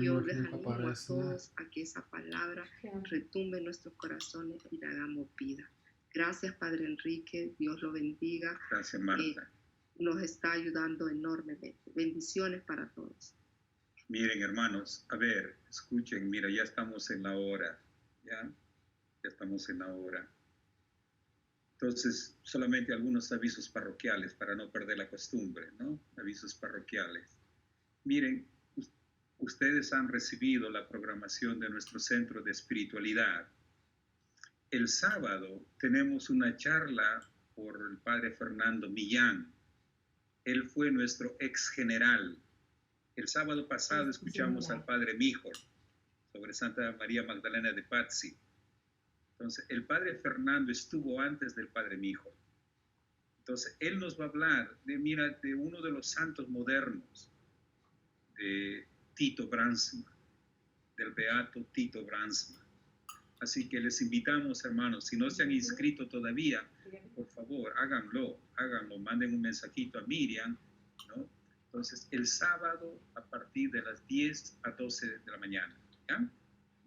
Yo les animo a todos a que esa palabra retumbe en nuestros corazones y le hagamos vida. Gracias, Padre Enrique, Dios lo bendiga. Gracias, Marta. Nos está ayudando enormemente. Bendiciones para todos. Miren, hermanos, a ver, escuchen, mira, ya estamos en la hora, ya estamos en la hora. Entonces, solamente algunos avisos parroquiales para no perder la costumbre, ¿no? Avisos parroquiales. Miren, ustedes han recibido la programación de nuestro centro de espiritualidad. El sábado tenemos una charla por el padre Fernando Millán. Él fue nuestro ex general. El sábado pasado escuchamos al padre Mijor sobre Santa María Magdalena de Pazzi. Entonces, el padre Fernando estuvo antes del padre Mijor. Entonces, él nos va a hablar de uno de los santos modernos, de Tito Brandsma, del beato Tito Brandsma. Así que les invitamos, hermanos, si no se han inscrito todavía, por favor, háganlo, manden un mensajito a Miriam, ¿no? Entonces, el sábado a partir de las 10 a 12 de la mañana, ¿ya?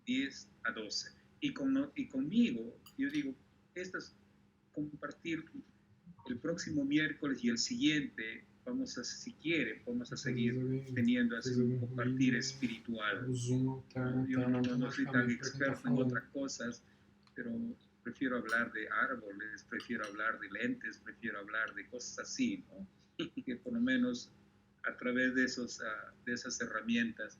10 a 12. Y conmigo, yo digo, esto es compartir el próximo miércoles y el siguiente, si quieren, vamos a seguir teniendo así un compartir espiritual. Yo no soy tan experto en otras cosas, pero prefiero hablar de árboles, prefiero hablar de lentes, prefiero hablar de cosas así, ¿no? Que por lo menos a través de esas herramientas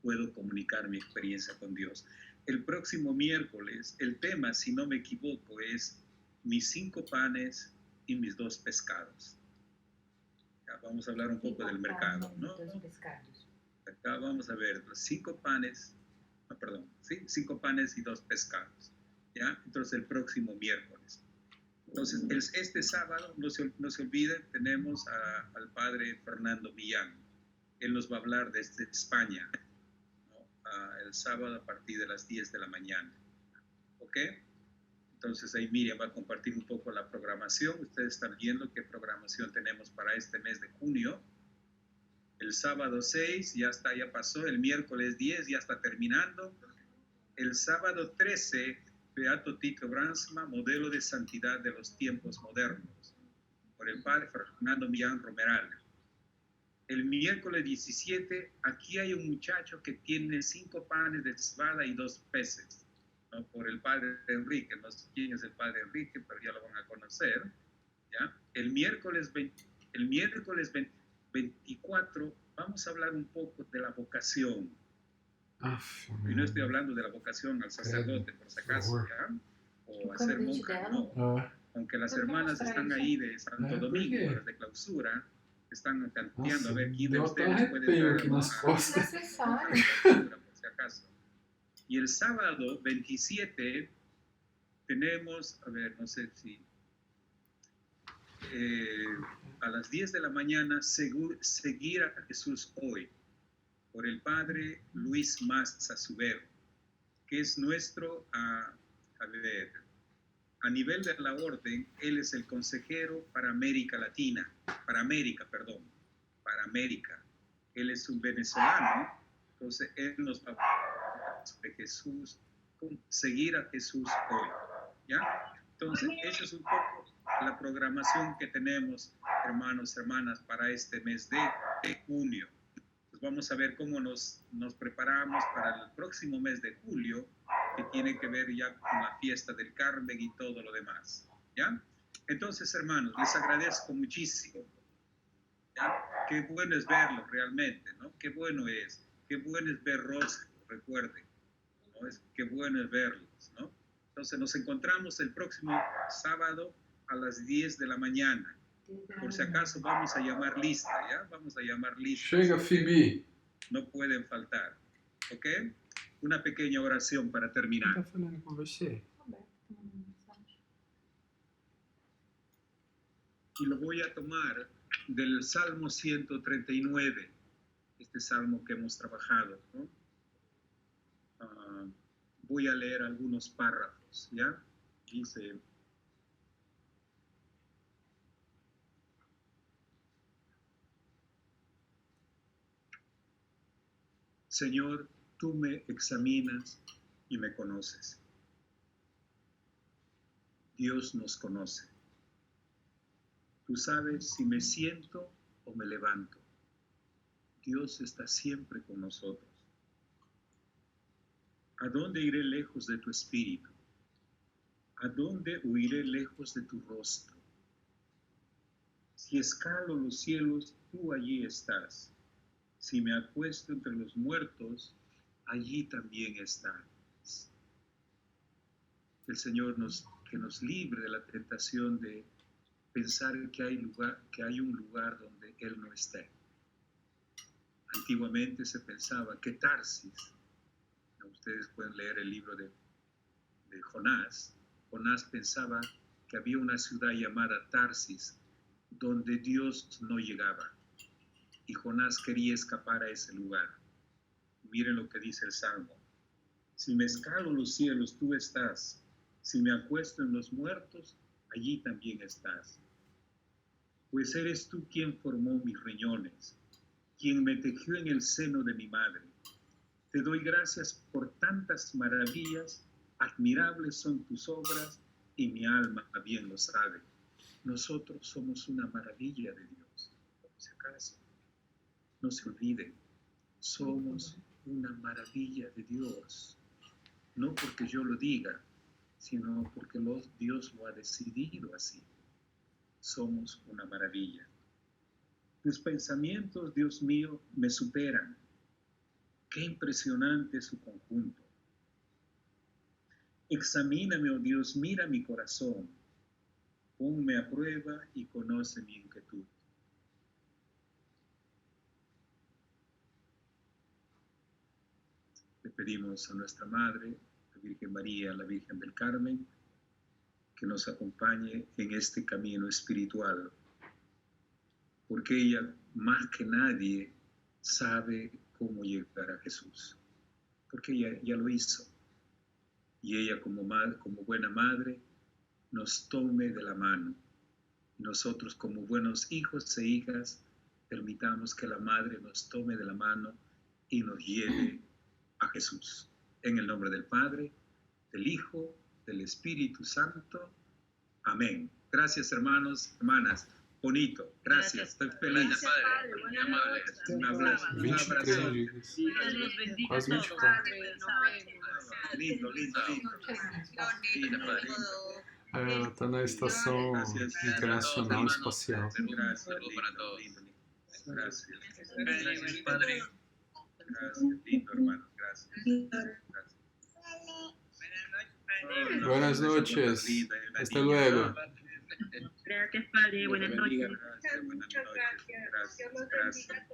puedo comunicar mi experiencia con Dios. El próximo miércoles, el tema, si no me equivoco, es mis 5 panes y mis 2 pescados. Ya vamos a hablar un poco del mercado, ¿no? Acá vamos a ver los 5 panes, 5 panes y 2 pescados. ¿Ya? Entonces el próximo miércoles. Entonces este sábado, no se olviden, tenemos al padre Fernando Millán. Él nos va a hablar desde España, ¿no? El sábado a partir de las 10 de la mañana. ¿Ok? Entonces ahí Miriam va a compartir un poco la programación. Ustedes están viendo qué programación tenemos para este mes de junio. El sábado 6 ya pasó. El miércoles 10 ya está terminando. El sábado 13, Beato Tito Bransma, modelo de santidad de los tiempos modernos, por el padre Fernando Millán Romeral. El miércoles 17, aquí hay un muchacho que tiene 5 panes de cebada y 2 peces, ¿no? Por el padre Enrique. No sé quién es el padre Enrique, pero ya lo van a conocer, ¿ya? El miércoles 24 vamos a hablar un poco de la vocación. Y no estoy hablando de la vocación al sacerdote, por si acaso, ¿ya? O a ser monja, no. Aunque las hermanas están ahí de Santo Domingo, de clausura, están tanteando a ver quién de ustedes puede entrar a por si acaso. Y el sábado 27 tenemos, a ver, no sé si a las 10 de la mañana, seguir a Jesús hoy, por el padre Luis Maza Subero, que es nuestro, a nivel de la orden, él es el consejero para América. Él es un venezolano, entonces él nos va a hablar sobre Jesús, seguir a Jesús hoy, ¿ya? Entonces, esa es un poco la programación que tenemos, hermanos, hermanas, para este mes de junio. Pues vamos a ver cómo nos preparamos para el próximo mes de julio, que tiene que ver ya con la fiesta del Carmen y todo lo demás, ¿ya? Entonces, hermanos, les agradezco muchísimo, ¿ya? Qué bueno es verlos realmente, ¿no? Qué bueno es ver rostros, recuerden, ¿no? Qué bueno es verlos, ¿no? Entonces, nos encontramos el próximo sábado a las 10 de la mañana. Por si acaso vamos a llamar lista, ¿ya? Vamos a llamar lista. Chega, Phoebe. No pueden faltar, ¿ok? Una pequeña oración para terminar. Está falando com você? Y lo voy a tomar del Salmo 139, este salmo que hemos trabajado, ¿no? Voy a leer algunos párrafos, ¿ya? Dice: Señor, tú me examinas y me conoces. Dios nos conoce. Tú sabes si me siento o me levanto. Dios está siempre con nosotros. ¿A dónde iré lejos de tu espíritu? ¿A dónde huiré lejos de tu rostro? Si escalo los cielos, tú allí estás. Si me acuesto entre los muertos, allí también estás. El Señor que nos libre de la tentación de pensar que hay un lugar donde Él no esté. Antiguamente se pensaba que Tarsis, ustedes pueden leer el libro de Jonás. Jonás pensaba que había una ciudad llamada Tarsis donde Dios no llegaba. Y Jonás quería escapar a ese lugar. Miren lo que dice el Salmo. Si me escalo los cielos, tú estás. Si me acuesto en los muertos, allí también estás. Pues eres tú quien formó mis riñones, quien me tejió en el seno de mi madre. Te doy gracias por tantas maravillas, admirables son tus obras y mi alma bien lo sabe. Nosotros somos una maravilla de Dios. Por si acaso, no se olviden, somos una maravilla de Dios. No porque yo lo diga, sino porque Dios lo ha decidido así. Somos una maravilla. Tus pensamientos, Dios mío, me superan. Qué impresionante es su conjunto. Examíname, oh Dios, mira mi corazón. Ponme a prueba y conoce mi inquietud. Le pedimos a nuestra Madre, la Virgen María, la Virgen del Carmen, que nos acompañe en este camino espiritual, porque ella, más que nadie, sabe cómo llegar a Jesús, porque ella ya lo hizo. Y ella como buena madre nos tome de la mano. Nosotros como buenos hijos e hijas permitamos que la madre nos tome de la mano y nos lleve a Jesús. En el nombre del Padre, del Hijo, del Espíritu Santo. Amén. Gracias, hermanos, hermanas. Bonito. Gracias. Estoy feliz. Gracias, Padre. Muy amable. Un abrazo. Un abrazo. Dios los bendiga a Quase todos. 24. Lindo, lindo, lindo. Lindo, Padre. Ela está na Estação Internacional Espacial. Gracias. Saludos para todos. Gracias. Gracias, Padre. Gracias. Lindo, hermano. Gracias. Buenas noches. Hasta luego. Gracias, Padre. Buenas noches. Gracias. Buenas noches. Gracias. Gracias.